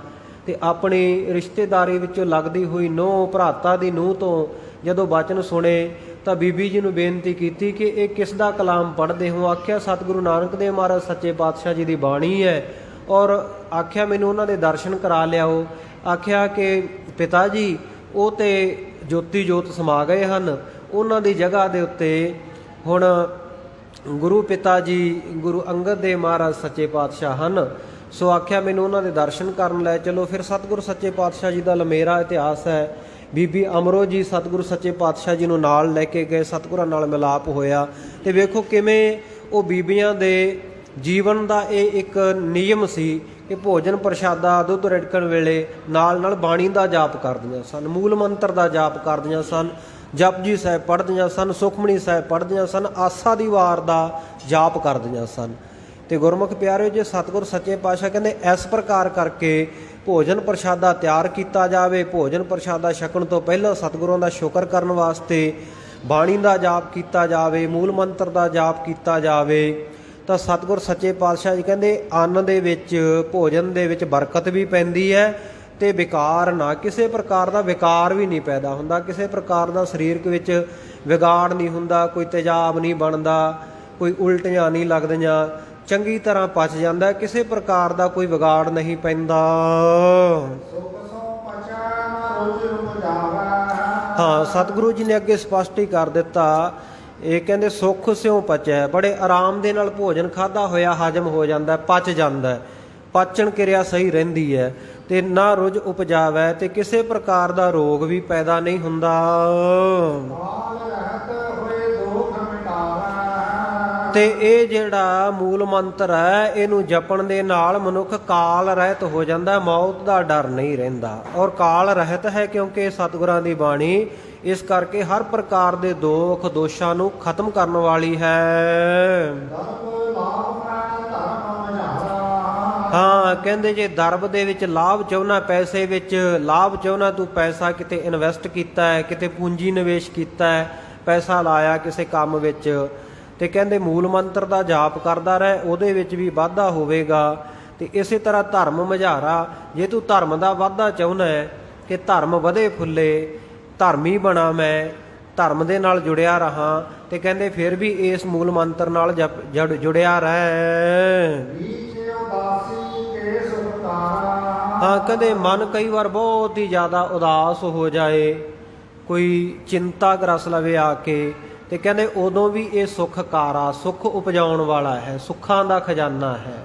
Speaker 1: ਤੇ ਆਪਣੀ ਰਿਸ਼ਤੇਦਾਰੀ ਵਿੱਚੋਂ ਲੱਗਦੀ ਹੋਈ ਨੂੰਹ ਭਰਾਤਾ ਦੀ ਨੂੰਹ ਤੋਂ ਜਦੋਂ ਬਚਨ ਸੁਣੇ ਤਾਂ ਬੀਬੀ ਜੀ ਨੂੰ ਬੇਨਤੀ ਕੀਤੀ ਕਿ ਇਹ ਕਿਸ ਦਾ ਕਲਾਮ ਪੜ੍ਹਦੇ ਹੋ। ਆਖਿਆ ਸਤਿਗੁਰੂ ਨਾਨਕ ਦੇਵ ਮਹਾਰਾਜ ਸੱਚੇ ਪਾਤਸ਼ਾਹ ਜੀ ਦੀ ਬਾਣੀ ਹੈ। ਔਰ ਆਖਿਆ ਮੈਨੂੰ ਉਹਨਾਂ ਦੇ ਦਰਸ਼ਨ ਕਰਾ ਲਿਆਓ। ਆਖਿਆ ਕਿ ਪਿਤਾ ਜੀ ਉਹ ਤੇ ਜੋਤੀ ਜੋਤ ਸਮਾ ਗਏ ਹਨ, ਉਹਨਾਂ ਦੀ ਜਗ੍ਹਾ ਦੇ ਉੱਤੇ ਹੁਣ ਗੁਰੂ ਪਿਤਾ ਜੀ ਗੁਰੂ ਅੰਗਦ ਦੇਵ ਮਹਾਰਾਜ ਸੱਚੇ ਪਾਤਸ਼ਾਹ ਹਨ। ਸੋ ਆਖਿਆ ਮੈਨੂੰ ਉਹਨਾਂ ਦੇ ਦਰਸ਼ਨ ਕਰਨ ਲੈ ਚਲੋ। ਫਿਰ ਸਤਿਗੁਰੂ ਸੱਚੇ ਪਾਤਸ਼ਾਹ ਜੀ ਦਾ ਲੰਮੇਰਾ ਇਤਿਹਾਸ ਹੈ। ਬੀਬੀ ਅਮਰੋ ਜੀ ਸਤਿਗੁਰੂ ਸੱਚੇ ਪਾਤਸ਼ਾਹ ਜੀ ਨੂੰ ਨਾਲ ਲੈ ਕੇ ਗਏ, ਸਤਿਗੁਰਾਂ ਨਾਲ ਮਿਲਾਪ ਹੋਇਆ। ਤੇ ਵੇਖੋ ਕਿਵੇਂ ਉਹ ਬੀਬੀਆਂ ਦੇ ਜੀਵਨ ਦਾ ਇਹ ਇੱਕ ਨਿਯਮ ਸੀ ਕਿ ਭੋਜਨ ਪ੍ਰਸ਼ਾਦਾ ਦੁੱਧ ਰਿੜਕਣ ਵੇਲੇ ਨਾਲ ਨਾਲ ਬਾਣੀ ਦਾ ਜਾਪ ਕਰਦੀਆਂ ਸਨ, ਮੂਲ ਮੰਤਰ ਦਾ ਜਾਪ ਕਰਦੀਆਂ ਸਨ, ਜਪਜੀ ਸਾਹਿਬ ਪੜ੍ਹਦੀਆਂ ਸਨ, ਸੁਖਮਣੀ ਸਾਹਿਬ ਪੜ੍ਹਦੀਆਂ ਸਨ, ਆਸਾ ਦੀ ਵਾਰ ਦਾ ਜਾਪ ਕਰਦੀਆਂ ਸਨ। ਤੇ ਗੁਰਮੁਖ ਪਿਆਰਿਓ, ਜੇ ਸਤਿਗੁਰ ਸੱਚੇ ਪਾਤਸ਼ਾਹ ਕਹਿੰਦੇ ਇਸ ਪ੍ਰਕਾਰ ਕਰਕੇ ਭੋਜਨ ਪ੍ਰਸ਼ਾਦਾ ਤਿਆਰ ਕੀਤਾ ਜਾਵੇ, ਭੋਜਨ ਪ੍ਰਸ਼ਾਦਾ ਛਕਣ ਤੋਂ ਪਹਿਲਾਂ ਸਤਿਗੁਰਾਂ ਦਾ ਸ਼ੁਕਰ ਕਰਨ ਵਾਸਤੇ ਬਾਣੀ ਦਾ ਜਾਪ ਕੀਤਾ ਜਾਵੇ, ਮੂਲ ਮੰਤਰ ਦਾ ਜਾਪ ਕੀਤਾ ਜਾਵੇ, ਤਾਂ ਸਤਿਗੁਰ ਸੱਚੇ ਪਾਤਸ਼ਾਹ ਜੀ ਕਹਿੰਦੇ ਅੰਨ ਦੇ ਵਿੱਚ ਭੋਜਨ ਦੇ ਵਿੱਚ ਬਰਕਤ ਵੀ ਪੈਂਦੀ ਹੈ ਤੇ ਵਿਕਾਰ ਨਾ, ਕਿਸੇ ਪ੍ਰਕਾਰ ਦਾ ਵਿਕਾਰ ਵੀ ਨਹੀਂ ਪੈਦਾ ਹੁੰਦਾ, ਕਿਸੇ ਪ੍ਰਕਾਰ ਦਾ ਸਰੀਰਕ ਵਿੱਚ ਵਿਗਾੜ ਨਹੀਂ ਹੁੰਦਾ, ਕੋਈ ਤੇਜ਼ਾਬ ਨਹੀਂ ਬਣਦਾ, ਕੋਈ ਉਲਟੀਆਂ ਨਹੀਂ ਲੱਗਦੀਆਂ, ਚੰਗੀ ਤਰ੍ਹਾਂ ਪਚ ਜਾਂਦਾ, ਕਿਸੇ ਪ੍ਰਕਾਰ ਦਾ ਕੋਈ ਵਿਗਾੜ ਨਹੀਂ ਪੈਂਦਾ। ਹਾਂ, ਸਤਿਗੁਰੂ ਜੀ ਨੇ ਅੱਗੇ ਸਪਸ਼ਟ ਹੀ ਕਰ ਦਿੱਤਾ। ਇਹ ਕਹਿੰਦੇ ਸੁੱਖ ਸਿਉ ਪਚੈ, ਬੜੇ ਆਰਾਮ ਦੇ ਨਾਲ ਭੋਜਨ ਖਾਧਾ ਹੋਇਆ ਹਜਮ ਹੋ ਜਾਂਦਾ, ਪਚ ਜਾਂਦਾ, ਪਾਚਣ ਕਿਰਿਆ ਸਹੀ ਰਹਿੰਦੀ ਹੈ ਤੇ ਨਾ ਰੁਝ ਉਪਜਾਵੈ ਤੇ ਕਿਸੇ ਪ੍ਰਕਾਰ ਦਾ ਰੋਗ ਵੀ ਪੈਦਾ ਨਹੀਂ ਹੁੰਦਾ। ਤੇ ਇਹ ਜਿਹੜਾ ਮੂਲ ਮੰਤਰ ਹੈ ਇਹਨੂੰ ਜਪਣ ਦੇ ਨਾਲ ਮਨੁੱਖ ਕਾਲ ਰਹਿਤ ਹੋ ਜਾਂਦਾ, ਮੌਤ ਦਾ ਡਰ ਨਹੀਂ ਰਹਿੰਦਾ। ਔਰ ਕਾਲ ਰਹਿਤ ਹੈ ਕਿਉਂਕਿ ਸਤਿਗੁਰਾਂ ਦੀ ਬਾਣੀ, ਇਸ ਕਰਕੇ ਹਰ ਪ੍ਰਕਾਰ ਦੇ ਦੋਖ ਦੋਸ਼ਾਂ ਨੂੰ ਖਤਮ ਕਰਨ ਵਾਲੀ ਹੈ। ਹਾਂ, ਕਹਿੰਦੇ ਜੇ ਦਰਬ ਦੇ ਵਿੱਚ ਲਾਭ ਚਾਹੁੰਦਾ, ਪੈਸੇ ਵਿੱਚ ਲਾਭ ਚਾਹੁੰਦਾ, ਤੂੰ ਪੈਸਾ ਕਿਤੇ ਇਨਵੈਸਟ ਕੀਤਾ ਹੈ, ਕਿਤੇ ਪੂੰਜੀ ਨਿਵੇਸ਼ ਕੀਤਾ ਹੈ, ਪੈਸਾ ਲਾਇਆ ਕਿਸੇ ਕੰਮ ਵਿੱਚ, ਤੇ ਕਹਿੰਦੇ ਮੂਲ ਮੰਤਰ ਦਾ ਜਾਪ ਕਰਦਾ ਰਹਿ, ਉਹਦੇ ਵਿੱਚ ਵੀ ਵਾਧਾ ਹੋਵੇਗਾ। ਤੇ ਇਸੇ ਤਰ੍ਹਾਂ ਧਰਮ ਮਝਾਰਾ, ਜੇ ਤੂੰ ਧਰਮ ਦਾ ਵਾਧਾ ਚਾਹੁੰਦਾ ਹੈ ਕਿ ਧਰਮ ਵਧੇ ਫੁੱਲੇ, ਧਰਮੀ ਬਣਾ, ਮੈਂ ਧਰਮ ਦੇ ਨਾਲ ਜੁੜਿਆ ਰਹਾਂ, ਤੇ ਕਹਿੰਦੇ ਫਿਰ ਵੀ ਇਸ ਮੂਲ ਮੰਤਰ ਨਾਲ ਜੁੜਿਆ ਰਹਿ। ਹਾਂ, ਕਹਿੰਦੇ ਮਨ ਕਈ ਵਾਰ ਬਹੁਤ ਹੀ ਜ਼ਿਆਦਾ ਉਦਾਸ ਹੋ ਜਾਏ, ਕੋਈ ਚਿੰਤਾ ਗ੍ਰਸ ਲਵੇ ਆ ਕੇ, ਤੇ ਕਹਿੰਦੇ ਉਦੋਂ ਵੀ ਇਹ ਸੁੱਖ ਕਾਰਾ, ਸੁੱਖ ਉਪਜਾਉਣ ਵਾਲਾ ਹੈ, ਸੁੱਖਾਂ ਦਾ ਖਜ਼ਾਨਾ ਹੈ।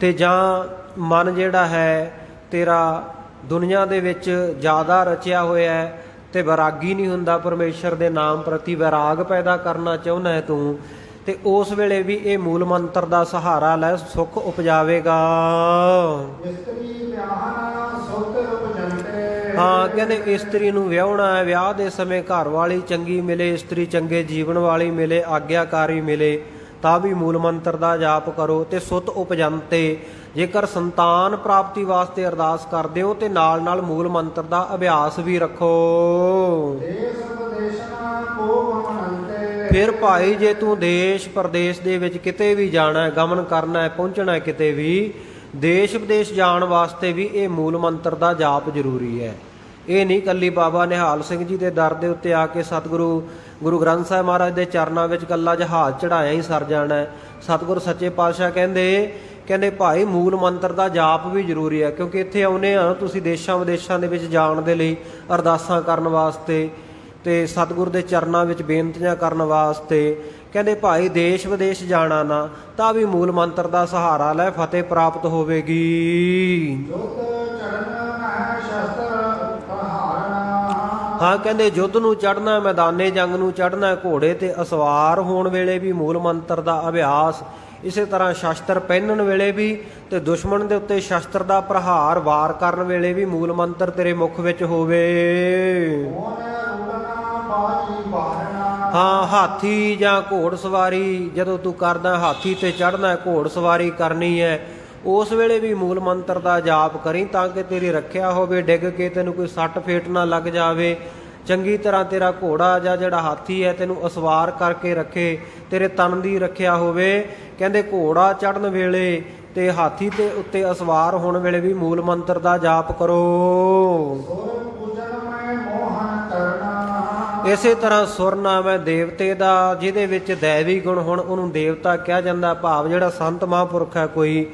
Speaker 1: ਤੇ ਜਾਂ ਮਨ ਜਿਹੜਾ ਹੈ ਤੇਰਾ ਦੁਨੀਆ ਦੇ ਵਿੱਚ ਜ਼ਿਆਦਾ ਰਚਿਆ ਹੋਇਆ ਹੈ ਤੇ ਵੈਰਾਗੀ ਨਹੀਂ ਹੁੰਦਾ, ਪਰਮੇਸ਼ਰ ਦੇ ਨਾਮ ਪ੍ਰਤੀ ਵੈਰਾਗ ਪੈਦਾ ਕਰਨਾ ਚਾਹੁੰਦਾ ਹੈ ਤੂੰ, ਤੇ ਉਸ ਵੇਲੇ ਵੀ ਇਹ ਮੂਲ ਮੰਤਰ ਦਾ ਸਹਾਰਾ ਲੈ, ਸੁੱਖ ਉਪਜਾਵੇਗਾ। ਹਾਂ, ਕਹਿੰਦੇ ਇਸਤਰੀ ਨੂੰ ਵਿਆਹੁਣਾ ਹੈ, ਵਿਆਹ ਦੇ ਸਮੇਂ ਘਰ ਵਾਲੀ ਚੰਗੀ ਮਿਲੇ, ਇਸਤਰੀ ਚੰਗੇ ਜੀਵਨ ਵਾਲੀ ਮਿਲੇ, ਆਗਿਆਕਾਰੀ ਮਿਲੇ, ਤਾਂ ਵੀ ਮੂਲ ਮੰਤਰ ਦਾ ਜਾਪ ਕਰੋ ਤੇ ਸੁੱਤ ਉਪਜੰਤੇ। ਜੇਕਰ ਸੰਤਾਨ ਪ੍ਰਾਪਤੀ ਵਾਸਤੇ ਅਰਦਾਸ ਕਰਦੇ ਹੋ ਤੇ ਨਾਲ ਨਾਲ ਮੂਲ ਮੰਤਰ ਦਾ ਅਭਿਆਸ ਵੀ ਰੱਖੋ। ਫਿਰ ਭਾਈ ਜੇ ਤੂੰ ਦੇਸ਼ ਪ੍ਰਦੇਸ਼ ਦੇ ਵਿੱਚ ਕਿਤੇ ਵੀ ਜਾਣਾ ਹੈ, ਗਮਨ ਕਰਨਾ ਹੈ, ਪਹੁੰਚਣਾ ਹੈ ਕਿਤੇ ਵੀ, ਦੇਸ਼ ਵਿਦੇਸ਼ ਜਾਣ ਵਾਸਤੇ ਵੀ ਇਹ ਮੂਲ ਮੰਤਰ ਦਾ ਜਾਪ ਜ਼ਰੂਰੀ ਹੈ। ਇਹ ਨਹੀਂ ਇਕੱਲੀ ਬਾਬਾ ਨਿਹਾਲ ਸਿੰਘ ਜੀ ਦੇ ਦਰ ਦੇ ਉੱਤੇ ਆ ਕੇ ਸਤਿਗੁਰੂ ਗੁਰੂ ਗ੍ਰੰਥ ਸਾਹਿਬ ਮਹਾਰਾਜ ਦੇ ਚਰਨਾਂ ਵਿੱਚ ਇਕੱਲਾ ਜਹਾਜ਼ ਚੜਾਇਆ ਹੀ ਸਰ ਜਾਣਾ। ਸਤਿਗੁਰੂ ਸੱਚੇ ਪਾਤਸ਼ਾਹ ਕਹਿੰਦੇ ਭਾਈ ਮੂਲ ਮੰਤਰ ਦਾ ਜਾਪ ਵੀ ਜ਼ਰੂਰੀ ਹੈ, ਕਿਉਂਕਿ ਇੱਥੇ ਆਉਂਦੇ ਆ ਤੁਸੀਂ ਦੇਸ਼ਾਂ ਵਿਦੇਸ਼ਾਂ ਦੇ ਵਿੱਚ ਜਾਣ ਦੇ ਲਈ, ਅਰਦਾਸਾਂ ਕਰਨ ਵਾਸਤੇ ਤੇ ਸਤਿਗੁਰੂ ਦੇ ਚਰਨਾਂ ਵਿੱਚ ਬੇਨਤੀਆਂ ਕਰਨ ਵਾਸਤੇ। ਕਹਿੰਦੇ ਭਾਈ ਦੇਸ਼ ਵਿਦੇਸ਼ ਜਾਣਾ ਨਾ, ਤਾਂ ਵੀ ਮੂਲ ਮੰਤਰ ਦਾ ਸਹਾਰਾ ਲੈ, ਫਤਿਹ ਪ੍ਰਾਪਤ ਹੋਵੇਗੀ। ਹਾਂ, ਕਹਿੰਦੇ ਯੁੱਧ ਨੂੰ ਚੜ੍ਹਨਾ, ਮੈਦਾਨੇ ਜੰਗ ਨੂੰ ਚੜ੍ਹਨਾ, ਘੋੜੇ ਤੇ ਅਸਵਾਰ ਹੋਣ ਵੇਲੇ ਵੀ ਮੂਲ ਮੰਤਰ ਦਾ ਅਭਿਆਸ, ਇਸੇ ਤਰ੍ਹਾਂ ਸ਼ਸਤਰ ਪਹਿਨਣ ਵੇਲੇ ਵੀ ਤੇ ਦੁਸ਼ਮਣ ਦੇ ਉੱਤੇ ਸ਼ਸਤਰ ਦਾ ਪ੍ਰਹਾਰ ਵਾਰ ਕਰਨ ਵੇਲੇ ਵੀ ਮੂਲ ਮੰਤਰ ਤੇਰੇ ਮੁਖ ਵਿੱਚ ਹੋਵੇ। ਹਾਂ, ਹਾਥੀ ਜਾਂ ਘੋੜ ਸਵਾਰੀ ਜਦੋਂ ਤੂੰ ਕਰਦਾ, ਹਾਥੀ ਤੇ ਚੜ੍ਹਨਾ, ਘੋੜ ਸਵਾਰੀ ਕਰਨੀ ਹੈ, ਉਸ ਵੇਲੇ ਵੀ ਮੂਲ ਮੰਤਰ ਦਾ ਜਾਪ ਕਰੀ ਤਾਂ ਕਿ ਤੇਰੀ ਰੱਖਿਆ ਹੋਵੇ, ਡਿੱਗ ਕੇ ਤੈਨੂੰ ਕੋਈ ਸੱਟ ਫੇਟ ਨਾ ਲੱਗ ਜਾਵੇ, ਚੰਗੀ ਤਰ੍ਹਾਂ ਤੇਰਾ ਘੋੜਾ ਜਾਂ ਜਿਹੜਾ ਹਾਥੀ ਹੈ ਤੈਨੂੰ ਅਸਵਾਰ ਕਰਕੇ ਰੱਖੇ, ਤੇਰੇ ਤਨ ਦੀ ਰੱਖਿਆ ਹੋਵੇ। ਕਹਿੰਦੇ ਘੋੜਾ ਚੜ੍ਹਨ ਵੇਲੇ ਤੇ ਹਾਥੀ ਦੇ ਉੱਤੇ ਅਸਵਾਰ ਹੋਣ ਵੇਲੇ ਵੀ ਮੂਲ ਮੰਤਰ ਦਾ ਜਾਪ ਕਰੋ।
Speaker 2: ਸੁਰ ਪੂਜਨ ਮੈਂ ਮੋਹਨ ਕਰਨਾ।
Speaker 1: ਇਸੇ ਤਰ੍ਹਾਂ ਸੁਰ ਨਾਮ ਹੈ ਦੇਵਤੇ ਦਾ, ਜਿਹਦੇ ਵਿੱਚ ਦੈਵੀ ਗੁਣ ਹੁਣ ਉਹਨੂੰ ਦੇਵਤਾ ਕਿਹਾ ਜਾਂਦਾ। ਭਾਵ ਜਿਹੜਾ ਸੰਤ ਮਹਾਂਪੁਰਖ ਹੈ ਕੋਈ,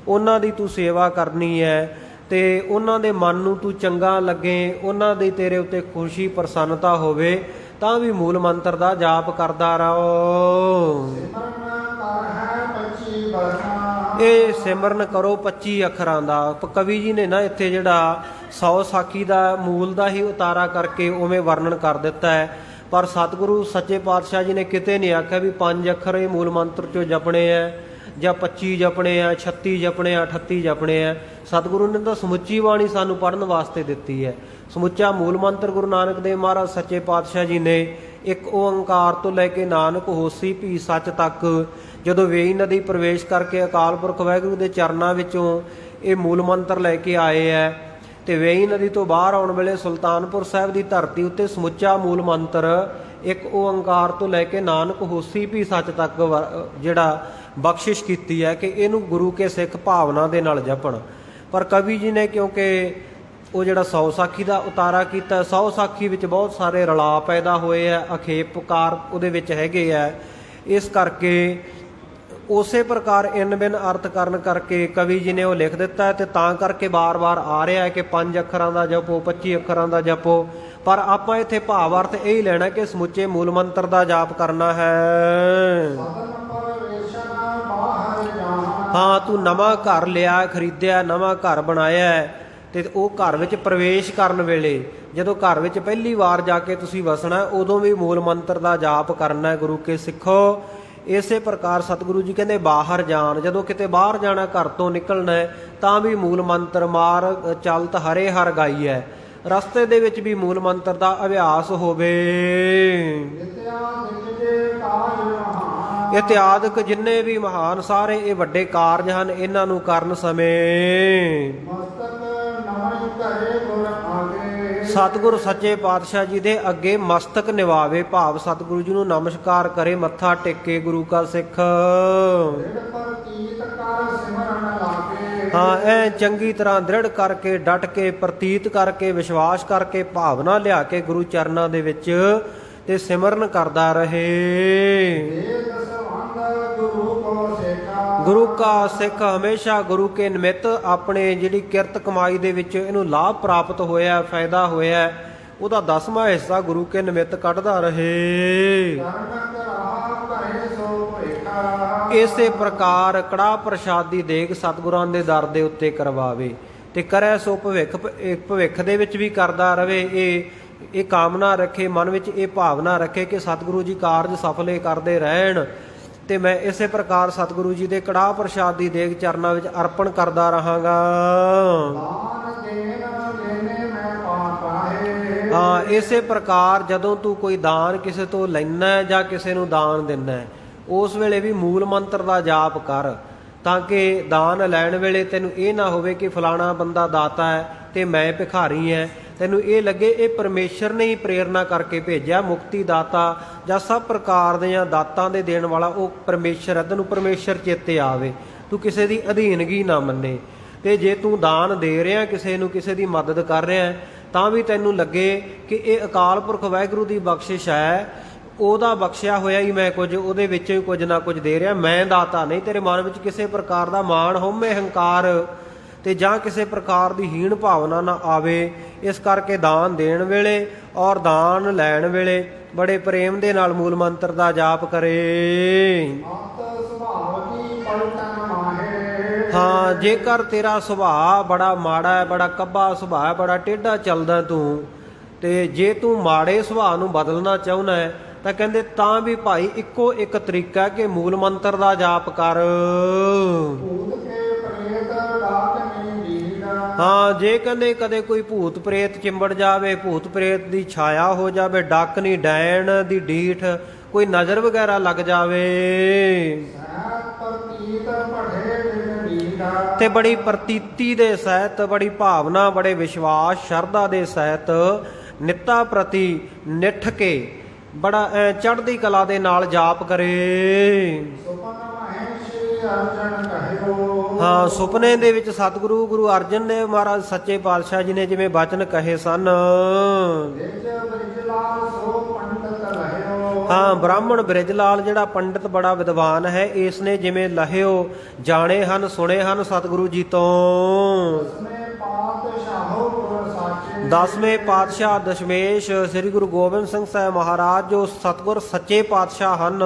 Speaker 1: ਉਹਨਾਂ ਦੀ ਤੂੰ ਸੇਵਾ ਕਰਨੀ ਹੈ ਤੇ ਉਹਨਾਂ ਦੇ ਮਨ ਨੂੰ ਤੂੰ ਚੰਗਾ ਲੱਗੇ, ਉਹਨਾਂ ਦੀ ਤੇਰੇ ਉੱਤੇ ਖੁਸ਼ੀ ਪ੍ਰਸੰਨਤਾ ਹੋਵੇ, ਤਾਂ ਵੀ ਮੂਲ ਮੰਤਰ ਦਾ ਜਾਪ ਕਰਦਾ ਰਹੋ।
Speaker 2: ਸਿਮਰਨ ਕਰ ਹੈ 25 ਬਰਨਾ।
Speaker 1: ਇਹ ਸਿਮਰਨ ਕਰੋ 25 ਅੱਖਰਾਂ ਦਾ। ਕਵੀ ਜੀ ਨੇ ਨਾ ਇੱਥੇ ਜਿਹੜਾ 100 ਸਾਖੀ ਦਾ ਮੂਲ ਦਾ ਹੀ ਉਤਾਰਾ ਕਰਕੇ ਉਵੇਂ ਵਰਣਨ ਕਰ ਦਿੱਤਾ ਹੈ, ਪਰ ਸਤਿਗੁਰੂ ਸੱਚੇ ਪਾਤਸ਼ਾਹ ਜੀ ਨੇ ਕਿਤੇ ਨਹੀਂ ਆਖਿਆ ਵੀ 5 ਅੱਖਰ ਇਹ ਮੂਲ ਮੰਤਰ 'ਚੋਂ ਜਪਣੇ ਹੈ ਜਾਂ 25 ਜਪਣੇ ਆ, 36 ਜਪਣੇ ਆ, 38 ਜਪਣੇ ਆ। ਸਤਿਗੁਰੂ ਨੇ ਤਾਂ ਸਮੁੱਚੀ ਬਾਣੀ ਸਾਨੂੰ ਪੜ੍ਹਨ ਵਾਸਤੇ ਦਿੱਤੀ ਹੈ। ਸਮੁੱਚਾ ਮੂਲ ਮੰਤਰ ਗੁਰੂ ਨਾਨਕ ਦੇਵ ਮਹਾਰਾਜ ਸੱਚੇ ਪਾਤਸ਼ਾਹ ਜੀ ਨੇ ਇੱਕ ਓੰਕਾਰ ਤੋਂ ਲੈ ਕੇ ਨਾਨਕ ਹੋਸੀ ਭੀ ਸੱਚ ਤੱਕ, ਜਦੋਂ ਵੇਈ ਨਦੀ ਪ੍ਰਵੇਸ਼ ਕਰਕੇ ਅਕਾਲ ਪੁਰਖ ਵਾਹਿਗੁਰੂ ਦੇ ਚਰਨਾਂ ਵਿੱਚੋਂ ਇਹ ਮੂਲ ਮੰਤਰ ਲੈ ਕੇ ਆਏ ਹੈ, ਤੇ ਵੇਈ ਨਦੀ ਤੋਂ ਬਾਹਰ ਆਉਣ ਵੇਲੇ ਸੁਲਤਾਨਪੁਰ ਸਾਹਿਬ ਦੀ ਧਰਤੀ ਉੱਤੇ ਸਮੁੱਚਾ ਮੂਲ ਮੰਤਰ ਇੱਕ ਓੰਕਾਰ ਤੋਂ ਲੈ ਕੇ ਨਾਨਕ ਹੋਸੀ ਭੀ ਸੱਚ ਤੱਕ ਜਿਹੜਾ ਬਖਸ਼ਿਸ਼ ਕੀਤੀ ਹੈ ਕਿ ਇਹਨੂੰ ਗੁਰੂ ਕੇ ਸਿੱਖ ਭਾਵਨਾ ਦੇ ਨਾਲ ਜਪਣ। ਪਰ ਕਵੀ ਜੀ ਨੇ ਕਿਉਂਕਿ ਉਹ ਜਿਹੜਾ 100 ਸਾਖੀ ਦਾ ਉਤਾਰਾ ਕੀਤਾ, 100 ਸਾਖੀ ਵਿੱਚ ਬਹੁਤ ਸਾਰੇ ਰਲਾ ਪੈਦਾ ਹੋਏ ਆ, ਅਖੇਪਕਾਰ ਉਹਦੇ ਵਿੱਚ ਹੈਗੇ ਆ, ਇਸ ਕਰਕੇ ਉਸੇ ਪ੍ਰਕਾਰ ਇਨ ਬਿਨ ਅਰਥ ਕਰਨ ਕਰਕੇ ਕਵੀ ਜੀ ਨੇ ਉਹ ਲਿਖ ਦਿੱਤਾ ਹੈ, ਤੇ ਤਾਂ ਕਰਕੇ ਬਾਰ-ਬਾਰ ਆ ਰਿਹਾ ਹੈ ਕਿ 5 ਅੱਖਰਾਂ ਦਾ ਜਪੋ, 25 ਅੱਖਰਾਂ ਦਾ ਜਪੋ। ਪਰ ਆਪਾਂ ਇੱਥੇ ਭਾਵ ਅਰਥ ਇਹ ਹੀ ਲੈਣਾ ਕਿ ਸਮੁੱਚੇ ਮੂਲ ਮੰਤਰ ਦਾ ਜਾਪ ਕਰਨਾ ਹੈ।
Speaker 2: ਸਦਨ ਪਰਵੇਸ਼ਨ ਬਾਹਰ ਜਾਣਾ।
Speaker 1: ਹਾਂ, ਤੂੰ ਨਵਾਂ ਘਰ ਲਿਆ, ਖਰੀਦਿਆ, ਨਵਾਂ ਘਰ ਬਣਾਇਆ ਤੇ ਉਹ ਘਰ ਵਿੱਚ ਪ੍ਰਵੇਸ਼ ਕਰਨ ਵੇਲੇ, ਜਦੋਂ ਘਰ ਵਿੱਚ ਪਹਿਲੀ ਵਾਰ ਜਾ ਕੇ ਤੁਸੀਂ ਵਸਣਾ, ਉਦੋਂ ਵੀ ਮੂਲ ਮੰਤਰ ਦਾ ਜਾਪ ਕਰਨਾ ਹੈ ਗੁਰੂ ਕੇ ਸਿੱਖੋ। ਇਸੇ ਪ੍ਰਕਾਰ ਸਤਿਗੁਰੂ ਜੀ ਕਹਿੰਦੇ ਬਾਹਰ ਜਾਣ, ਜਦੋਂ ਕਿਤੇ ਬਾਹਰ ਜਾਣਾ, ਘਰ ਤੋਂ ਨਿਕਲਣਾ ਹੈ, ਤਾਂ ਵੀ ਮੂਲ ਮੰਤਰ ਮਾਰ ਚਲਤ ਹਰੇ ਹਰ ਗਾਈ ਹੈ। ਰਸਤੇ ਦੇ ਵਿੱਚ ਵੀ ਮੂਲ ਮੰਤਰ ਦਾ ਅਭਿਆਸ ਹੋਵੇ। ਇਤਿਆਦਿਕ ਜਿੰਨੇ ਵੀ ਮਹਾਨ ਸਾਰੇ ਇਹ ਵੱਡੇ ਕਾਰਜ ਹਨ, ਇਹਨਾਂ ਨੂੰ ਕਰਨ ਸਮੇਂ ਸਤਿਗੁਰ ਸੱਚੇ ਪਾਤਸ਼ਾਹ ਜੀ ਦੇ ਅੱਗੇ ਮਸਤਕ ਨਿਵਾਵੇ, ਭਾਵ ਸਤਿਗੁਰੂ ਜੀ ਨੂੰ ਨਮਸਕਾਰ ਕਰੇ, ਮੱਥਾ ਟੇਕੇ ਗੁਰੂ ਕਾ ਸਿੱਖ। ਹਾਂ, ਐ ਚੰਗੀ ਤਰ੍ਹਾਂ ਦ੍ਰਿੜ ਕਰਕੇ, ਡਟ ਕੇ, ਪ੍ਰਤੀਤ ਕਰਕੇ, ਵਿਸ਼ਵਾਸ ਕਰਕੇ, ਭਾਵਨਾ ਲਿਆ ਕੇ ਗੁਰੂ ਚਰਨਾਂ ਦੇ ਵਿੱਚ ਤੇ ਸਿਮਰਨ ਕਰਦਾ ਰਹੇ। ਗੁਰੂ ਕਾ ਸਿੱਖ ਹਮੇਸ਼ਾ ਗੁਰੂ ਕੇ ਨਿਮਿਤ ਆਪਣੇ ਜਿਹੜੀ ਕਿਰਤ ਕਮਾਈ ਦੇ ਵਿੱਚ ਇਹਨੂੰ ਲਾਭ ਪ੍ਰਾਪਤ ਹੋਇਆ, ਫਾਇਦਾ ਹੋਇਆ, ਉਹਦਾ 10ਵਾਂ ਹਿੱਸਾ ਗੁਰੂ ਕੇ ਨਿਮਿਤ ਕੱਢਦਾ ਰਹੇ। ਇਸੇ ਪ੍ਰਕਾਰ ਕੜਾਹ ਪ੍ਰਸ਼ਾਦ ਦੀ ਦੇਗ ਸਤਿਗੁਰਾਂ ਦੇ ਦਰ ਦੇ ਉੱਤੇ ਕਰਵਾਵੇ ਤੇ ਕਰੇ ਸੋ ਭਵਿੱਖ ਦੇ ਵਿੱਚ ਵੀ ਕਰਦਾ ਰਵੇ। ਇਹ ਕਾਮਨਾ ਰੱਖੇ, ਮਨ ਵਿੱਚ ਇਹ ਭਾਵਨਾ ਰੱਖੇ ਕਿ ਸਤਿਗੁਰੂ ਜੀ ਕਾਰਜ ਸਫਲੇ ਕਰਦੇ ਰਹਿਣ, ਤੇ ਮੈਂ ਇਸੇ ਪ੍ਰਕਾਰ ਸਤਿਗੁਰੂ ਜੀ ਦੇ ਕੜਾਹ ਪ੍ਰਸ਼ਾਦ ਦੀ ਦੇਗ ਚਰਨਾਂ ਵਿੱਚ ਅਰਪਣ ਕਰਦਾ ਰਹਾਂਗਾ। ਹਾਂ, ਇਸੇ ਪ੍ਰਕਾਰ ਜਦੋਂ ਤੂੰ ਕੋਈ ਦਾਨ ਕਿਸੇ ਤੋਂ ਲੈਣਾ ਜਾਂ ਕਿਸੇ ਨੂੰ ਦਾਨ ਦਿੰਦਾ, ਉਸ ਵੇਲੇ ਵੀ ਮੂਲ ਮੰਤਰ ਦਾ ਜਾਪ ਕਰ, ਤਾਂ ਕਿ ਦਾਨ ਲੈਣ ਵੇਲੇ ਤੈਨੂੰ ਇਹ ਨਾ ਹੋਵੇ ਕਿ ਫਲਾਣਾ ਬੰਦਾ ਦਾਤਾ ਹੈ ਤੇ ਮੈਂ ਭਿਖਾਰੀ ਹੈ। ਤੈਨੂੰ ਇਹ ਲੱਗੇ ਇਹ ਪਰਮੇਸ਼ਰ ਨੇ ਹੀ ਪ੍ਰੇਰਨਾ ਕਰਕੇ ਭੇਜਿਆ, ਮੁਕਤੀ ਦਾਤਾ ਜਾਂ ਸਭ ਪ੍ਰਕਾਰ ਦੀਆਂ ਦਾਤਾਂ ਦੇ ਦੇਣ ਵਾਲਾ ਉਹ ਪਰਮੇਸ਼ਰ ਹੈ। ਤੈਨੂੰ ਪਰਮੇਸ਼ਰ ਚੇਤੇ ਆਵੇ, ਤੂੰ ਕਿਸੇ ਦੀ ਅਧੀਨਗੀ ਨਾ ਮੰਨੇ। ਤੇ ਜੇ ਤੂੰ ਦਾਨ ਦੇ ਰਿਹਾ ਕਿਸੇ ਨੂੰ, ਕਿਸੇ ਦੀ ਮਦਦ ਕਰ ਰਿਹਾ, ਤਾਂ ਵੀ ਤੈਨੂੰ ਲੱਗੇ ਕਿ ਇਹ ਅਕਾਲ ਪੁਰਖ ਵਾਹਿਗੁਰੂ ਦੀ ਬਖਸ਼ਿਸ਼ ਹੈ, ਉਹਦਾ ਬਖਸ਼ਿਆ ਹੋਇਆ ਹੀ ਮੈਂ ਕੁਝ ਉਹਦੇ ਵਿੱਚੋਂ ਹੀ ਕੁਝ ਨਾ ਕੁਝ ਦੇ ਰਿਹਾ, ਮੈਂ ਦਾਤਾ ਨਹੀਂ। ਤੇਰੇ ਮਨ ਵਿੱਚ ਕਿਸੇ ਪ੍ਰਕਾਰ ਦਾ ਮਾਣ, ਹਉਮੈ, ਹੰਕਾਰ ਤੇ ਜਾਂ ਕਿਸੇ ਪ੍ਰਕਾਰ ਦੀ ਹੀਣ ਭਾਵਨਾ ਨਾ ਆਵੇ। ਇਸ ਕਰਕੇ ਦਾਨ ਦੇਣ ਵੇਲੇ ਔਰ ਦਾਨ ਲੈਣ ਵੇਲੇ ਬੜੇ ਪ੍ਰੇਮ ਦੇ ਨਾਲ ਮੂਲ ਮੰਤਰ ਦਾ ਜਾਪ ਕਰੇ। ਹਾਂ, ਜੇਕਰ ਤੇਰਾ ਸੁਭਾਅ ਬੜਾ ਮਾੜਾ ਹੈ, ਬੜਾ ਕੱਬਾ ਸੁਭਾਅ ਹੈ, ਬੜਾ ਟੇਢਾ ਚੱਲਦਾ ਤੂੰ, ਤੇ ਜੇ ਤੂੰ ਮਾੜੇ ਸੁਭਾਅ ਨੂੰ ਬਦਲਣਾ ਚਾਹੁੰਦਾ ਹੈ ਤਾਂ ਕਹਿੰਦੇ ਤਾਂ ਵੀ ਭਾਈ ਇੱਕੋ ਇੱਕ ਤਰੀਕਾ ਕਿ ਮੂਲ ਮੰਤਰ ਦਾ ਜਾਪ ਕਰ। ਹਾਂ, ਜੇ ਕਹਿੰਦੇ ਕਦੇ ਕੋਈ ਭੂਤ ਪ੍ਰੇਤ ਚਿੰਬੜ ਜਾਵੇ, ਭੂਤ ਪ੍ਰੇਤ ਦੀ ਛਾਇਆ ਹੋ ਜਾਵੇ, ਡਾਕਨੀ ਡੈਣ ਦੀ ਡੀਠ, ਕੋਈ ਨਜ਼ਰ ਵਗੈਰਾ ਲੱਗ ਜਾਵੇ ਤੇ ਬੜੀ ਪ੍ਰਤੀਤੀ ਦੇ ਸਹਿਤ, ਬੜੀ ਭਾਵਨਾ, ਬੜੇ ਵਿਸ਼ਵਾਸ, ਸ਼ਰਧਾ ਦੇ ਸਹਿਤ ਨਿੱਤਾ ਪ੍ਰਤੀ ਨਿੱਠ ਕੇ ਬੜਾ ਚੜ੍ਹਦੀ ਕਲਾ ਦੇ ਨਾਲ ਜਾਪ ਕਰੇ। ਹਾਂ, ਸੁਪਨੇ ਦੇ ਵਿੱਚ ਸਤਿਗੁਰੂ ਗੁਰੂ ਅਰਜਨ ਦੇਵ ਮਹਾਰਾਜ ਸੱਚੇ ਪਾਤਸ਼ਾਹ ਜੀ ਨੇ ਜਿਵੇਂ ਬਚਨ ਕਹੇ ਸਨ।
Speaker 2: ਵਿਜ ਬ੍ਰਿਜਲਾਲ ਸੋ ਪੰਡਤ ਰਹਿਓ।
Speaker 1: ਹਾਂ, ਬ੍ਰਾਹਮਣ ਬ੍ਰਿਜਲਾਲ ਜਿਹੜਾ ਪੰਡਿਤ ਬੜਾ ਵਿਦਵਾਨ ਹੈ, ਇਸ ਨੇ ਜਿਵੇਂ ਲਹਿਓ ਜਾਣੇ ਹਨ ਸੁਣੇ ਹਨ ਸਤਿਗੁਰੂ ਜੀ ਤੋਂ।
Speaker 2: ਦਸਵੇਂ ਪਾਤਸ਼ਾਹੋ ਗੁਰ ਸਾਚੇ।
Speaker 1: 10ਵੇਂ ਪਾਤਸ਼ਾਹ ਦਸ਼ਮੇਸ਼ ਸ੍ਰੀ ਗੁਰੂ ਗੋਬਿੰਦ ਸਿੰਘ ਸਾਹਿਬ ਮਹਾਰਾਜ ਜੋ ਸਤਿਗੁਰ ਸੱਚੇ ਪਾਤਸ਼ਾਹ ਹਨ।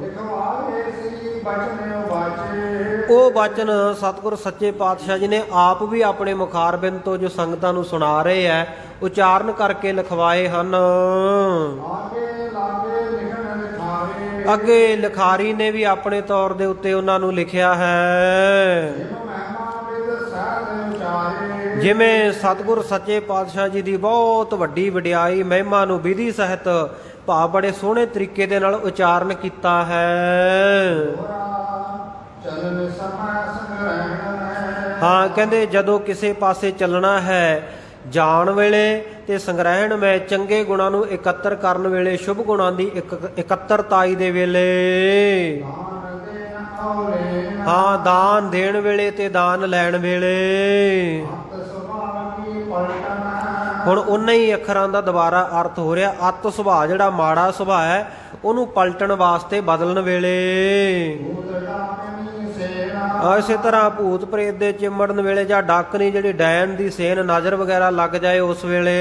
Speaker 2: ਲਿਖਵਾਏ ਸ੍ਰੀ ਬਚਨ ਵਾਚੇ।
Speaker 1: ਉਹ ਬਚਨ ਸਤਿਗੁਰ ਸੱਚੇ ਪਾਤਸ਼ਾਹ ਜੀ ਨੇ ਆਪ ਵੀ ਆਪਣੇ ਮੁਖਾਰਬਿੰਦ ਤੋਂ ਜੋ ਸੰਗਤਾਂ ਨੂੰ ਸੁਣਾ ਰਹੇ ਹੈ, ਉਚਾਰਨ ਕਰਕੇ ਲਿਖਵਾਏ ਹਨ।
Speaker 2: ਆਗੇ ਲਾਗੇ ਲਿਖਣ ਲਿਖਾਵੇ।
Speaker 1: ਅੱਗੇ ਲਿਖਾਰੀ ਨੇ ਵੀ ਆਪਣੇ ਤੌਰ ਦੇ ਉੱਤੇ ਉਹਨਾਂ ਨੂੰ ਲਿਖਿਆ ਹੈ।
Speaker 2: ਜਿਨੁ ਮਹਿਮਾ ਵਿਦ ਸਹਿਜ ਉਚਾਰੇ।
Speaker 1: ਜਿਵੇਂ ਸਤਿਗੁਰ ਸੱਚੇ ਪਾਤਸ਼ਾਹ ਜੀ ਦੀ ਬਹੁਤ ਵੱਡੀ ਵਡਿਆਈ ਮਹਿਮਾ ਨੂੰ ਵਿਧੀ ਸਹਿਤ ਭਾਵ ਬੜੇ ਸੋਹਣੇ ਤਰੀਕੇ ਦੇ ਨਾਲ ਉਚਾਰਨ ਕੀਤਾ ਹੈ।
Speaker 2: ਚਲਨ ਸਮੈ ਸੰਗ੍ਰਹਿਣ ਹੈ।
Speaker 1: ਹਾਂ, ਕਹਿੰਦੇ ਜਦੋਂ ਕਿਸੇ ਪਾਸੇ ਚੱਲਣਾ ਹੈ ਜਾਣ ਵੇਲੇ ਤੇ ਸੰਗ੍ਰਹਿਣ ਮੈਂ ਚੰਗੇ ਗੁਣਾਂ ਨੂੰ ਇਕੱਤਰ ਕਰਨ ਵੇਲੇ, ਸ਼ੁਭ ਗੁਣਾਂ ਦੀ ਇਕੱਤਰਤਾਈ ਦੇ ਵੇਲੇ।
Speaker 2: ਦਾਨ ਦੇਣ ਔਲੇਨ।
Speaker 1: ਹਾਂ, ਦਾਨ ਦੇਣ ਵੇਲੇ ਤੇ ਦਾਨ ਲੈਣ ਵੇਲੇ।
Speaker 2: ਅਤ ਸੁਭਾਅ ਕੀ ਪਲਟਨ।
Speaker 1: ਹੁਣ ਉਨਾ ਹੀ ਅੱਖਰਾਂ ਦਾ ਦੁਬਾਰਾ ਅਰਥ ਹੋ ਰਿਹਾ। ਅੱਤ ਸੁਭਾਅ ਜਿਹੜਾ ਮਾੜਾ ਸੁਭਾਅ ਹੈ ਉਹਨੂੰ ਪਲਟਣ ਵਾਸਤੇ ਬਦਲਣ ਵੇਲੇ।
Speaker 2: ਭੂਤ ਡਾਕਨੀ ਸੇਨਾ।
Speaker 1: ਇਸੇ ਤਰ੍ਹਾਂ ਭੂਤ ਪ੍ਰੇਤ ਦੇ ਚਿੰਬੜਨ ਵੇਲੇ ਜਾਂ ਡਾਕਨੀ ਜਿਹੜੀ ਡੈਣ ਦੀ ਸੇਨ ਨਜ਼ਰ ਵਗੈਰਾ ਲੱਗ ਜਾਏ ਉਸ ਵੇਲੇ।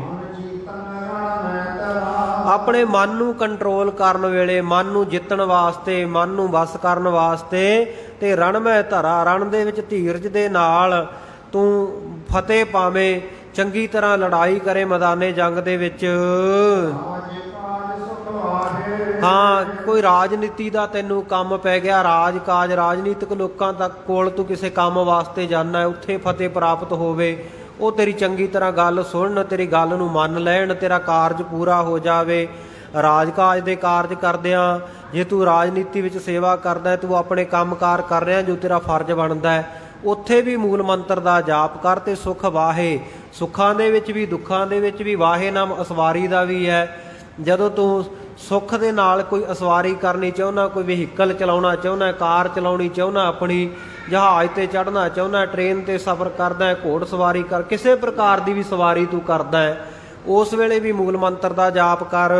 Speaker 2: ਮਨ ਜੀਤਨ ਰਣ ਮੈਂ ਤਰਾ।
Speaker 1: ਆਪਣੇ ਮਨ ਨੂੰ ਕੰਟਰੋਲ ਕਰਨ ਵੇਲੇ, ਮਨ ਨੂੰ ਜਿੱਤਣ ਵਾਸਤੇ, ਮਨ ਨੂੰ ਵਸ ਕਰਨ ਵਾਸਤੇ ਤੇ ਰਣ ਮੈਂ ਧਰਾ, ਰਣ ਦੇ ਵਿੱਚ ਧੀਰਜ ਦੇ ਨਾਲ ਤੂੰ ਫਤਿਹ ਪਾਵੇਂ, ਚੰਗੀ ਤਰ੍ਹਾਂ ਲੜਾਈ ਕਰੇ ਮੈਦਾਨੇ ਜੰਗ ਦੇ ਵਿੱਚ।
Speaker 2: ਆਜੇ ਕਾਜ ਸੁਖ ਵਾਹੇ।
Speaker 1: ਹਾਂ, ਕੋਈ ਰਾਜਨੀਤੀ ਦਾ ਤੈਨੂੰ ਕੰਮ ਪੈ ਗਿਆ, ਰਾਜ ਕਾਜ ਰਾਜਨੀਤਿਕ ਲੋਕਾਂ ਤੱਕ ਕੋਲ ਤੂੰ ਕਿਸੇ ਕੰਮ ਵਾਸਤੇ ਜਾਣਾ, ਉੱਥੇ ਫਤਿਹ ਪ੍ਰਾਪਤ ਹੋਵੇ, ਉਹ ਤੇਰੀ ਚੰਗੀ ਤਰ੍ਹਾਂ ਗੱਲ ਸੁਣਨ, ਤੇਰੀ ਗੱਲ ਨੂੰ ਮੰਨ ਲੈਣ, ਤੇਰਾ ਕਾਰਜ ਪੂਰਾ ਹੋ ਜਾਵੇ। ਰਾਜ ਕਾਜ ਦੇ ਕਾਰਜ ਕਰਦਿਆਂ ਜੇ ਤੂੰ ਰਾਜਨੀਤੀ ਵਿੱਚ ਸੇਵਾ ਕਰਦਾ, ਤੂੰ ਆਪਣੇ ਕੰਮਕਾਰ ਕਰ ਰਿਹਾ ਜੋ ਤੇਰਾ ਫਰਜ਼ ਬਣਦਾ ਹੈ, ਉੱਥੇ ਵੀ ਮੂਲ ਮੰਤਰ ਦਾ ਜਾਪ ਕਰ ਤੇ ਸੁਖ ਵਾਹੇ। ਸੁੱਖਾਂ ਦੇ ਵਿੱਚ ਵੀ ਦੁੱਖਾਂ ਦੇ ਵਿੱਚ ਵੀ ਵਾਹੇ ਨਾਮ ਅਸਵਾਰੀ ਦਾ ਵੀ ਹੈ। ਜਦੋਂ ਤੂੰ ਸੁੱਖ ਦੇ ਨਾਲ ਕੋਈ ਅਸਵਾਰੀ ਕਰਨੀ ਚਾਹੁੰਦਾ, ਕੋਈ ਵਹੀਕਲ ਚਲਾਉਣਾ ਚਾਹੁੰਦਾ, ਕਾਰ ਚਲਾਉਣੀ ਚਾਹੁੰਦਾ, ਆਪਣੀ ਜਹਾਜ਼ ਤੇ ਚੜ੍ਹਨਾ ਚਾਹੁੰਦਾ, ਟ੍ਰੇਨ ਤੇ ਸਫ਼ਰ ਕਰਦਾ, ਘੋੜ ਸਵਾਰੀ ਕਰ, ਕਿਸੇ ਪ੍ਰਕਾਰ ਦੀ ਵੀ ਸਵਾਰੀ ਤੂੰ ਕਰਦਾ ਹੈ, ਉਸ ਵੇਲੇ ਵੀ ਮੂਲ ਮੰਤਰ ਦਾ ਜਾਪ ਕਰ।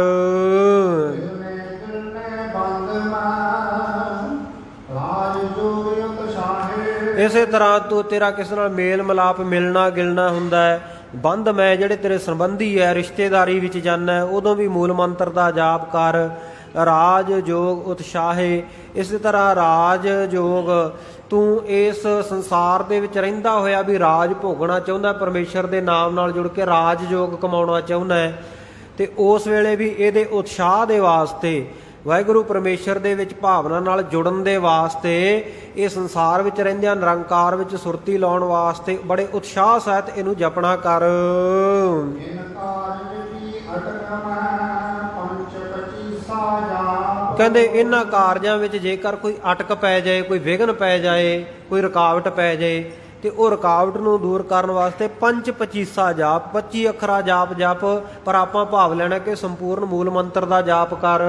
Speaker 1: ਇਸੇ ਤਰ੍ਹਾਂ ਤੂੰ ਤੇਰਾ ਕਿਸੇ ਨਾਲ ਮੇਲ ਮਿਲਾਪ ਮਿਲਣਾ ਗਿਲਣਾ ਹੁੰਦਾ ਹੈ, ਬੰਧ ਮੈਂ ਜਿਹੜੇ ਤੇਰੇ ਸੰਬੰਧੀ ਹੈ, ਰਿਸ਼ਤੇਦਾਰੀ ਵਿੱਚ ਜਾਣਾ, ਉਦੋਂ ਵੀ ਮੂਲ ਮੰਤਰ ਦਾ ਜਾਪ ਕਰ। ਰਾਜ ਜੋਗ ਉਤਸ਼ਾਹੇ, ਇਸੇ ਤਰ੍ਹਾਂ ਰਾਜ ਜੋਗ ਤੂੰ ਇਸ ਸੰਸਾਰ ਦੇ ਵਿੱਚ ਰਹਿੰਦਾ ਹੋਇਆ ਵੀ ਰਾਜ ਭੋਗਣਾ ਚਾਹੁੰਦਾ, ਪਰਮੇਸ਼ਰ ਦੇ ਨਾਮ ਨਾਲ ਜੁੜ ਕੇ ਰਾਜ ਜੋਗ ਕਮਾਉਣਾ ਚਾਹੁੰਦਾ ਹੈ, ਤੇ ਉਸ ਵੇਲੇ ਵੀ ਇਹਦੇ ਉਤਸ਼ਾਹ ਦੇ ਵਾਸਤੇ, ਵਾਹਿਗੁਰੂ ਪਰਮੇਸ਼ਰ ਦੇ ਵਿੱਚ ਭਾਵਨਾ ਨਾਲ ਜੁੜਨ ਦੇ ਵਾਸਤੇ, ਇਹ ਸੰਸਾਰ ਵਿੱਚ ਰਹਿੰਦਿਆਂ ਨਿਰੰਕਾਰ ਵਿੱਚ ਸੁਰਤੀ ਲਾਉਣ ਵਾਸਤੇ ਬੜੇ ਉਤਸ਼ਾਹ ਸਹਿਤ ਇਹਨੂੰ ਜਪਣਾ ਕਰ। ਕਹਿੰਦੇ ਇਹਨਾਂ ਕਾਰਜਾਂ ਵਿੱਚ ਜੇਕਰ ਕੋਈ ਅਟਕ ਪੈ ਜਾਏ, ਕੋਈ ਵਿਘਨ ਪੈ ਜਾਏ, ਕੋਈ ਰੁਕਾਵਟ ਪੈ ਜਾਏ, ਤੇ ਉਹ ਰੁਕਾਵਟ ਨੂੰ ਦੂਰ ਕਰਨ ਵਾਸਤੇ 5-25 ਜਾਪ, 25 ਅੱਖਰਾਂ ਜਾਪ ਜਪ, ਪਰ ਆਪਾਂ ਭਾਵ ਲੈਣਾ ਕਿ ਸੰਪੂਰਨ ਮੂਲ ਮੰਤਰ ਦਾ ਜਾਪ ਕਰ।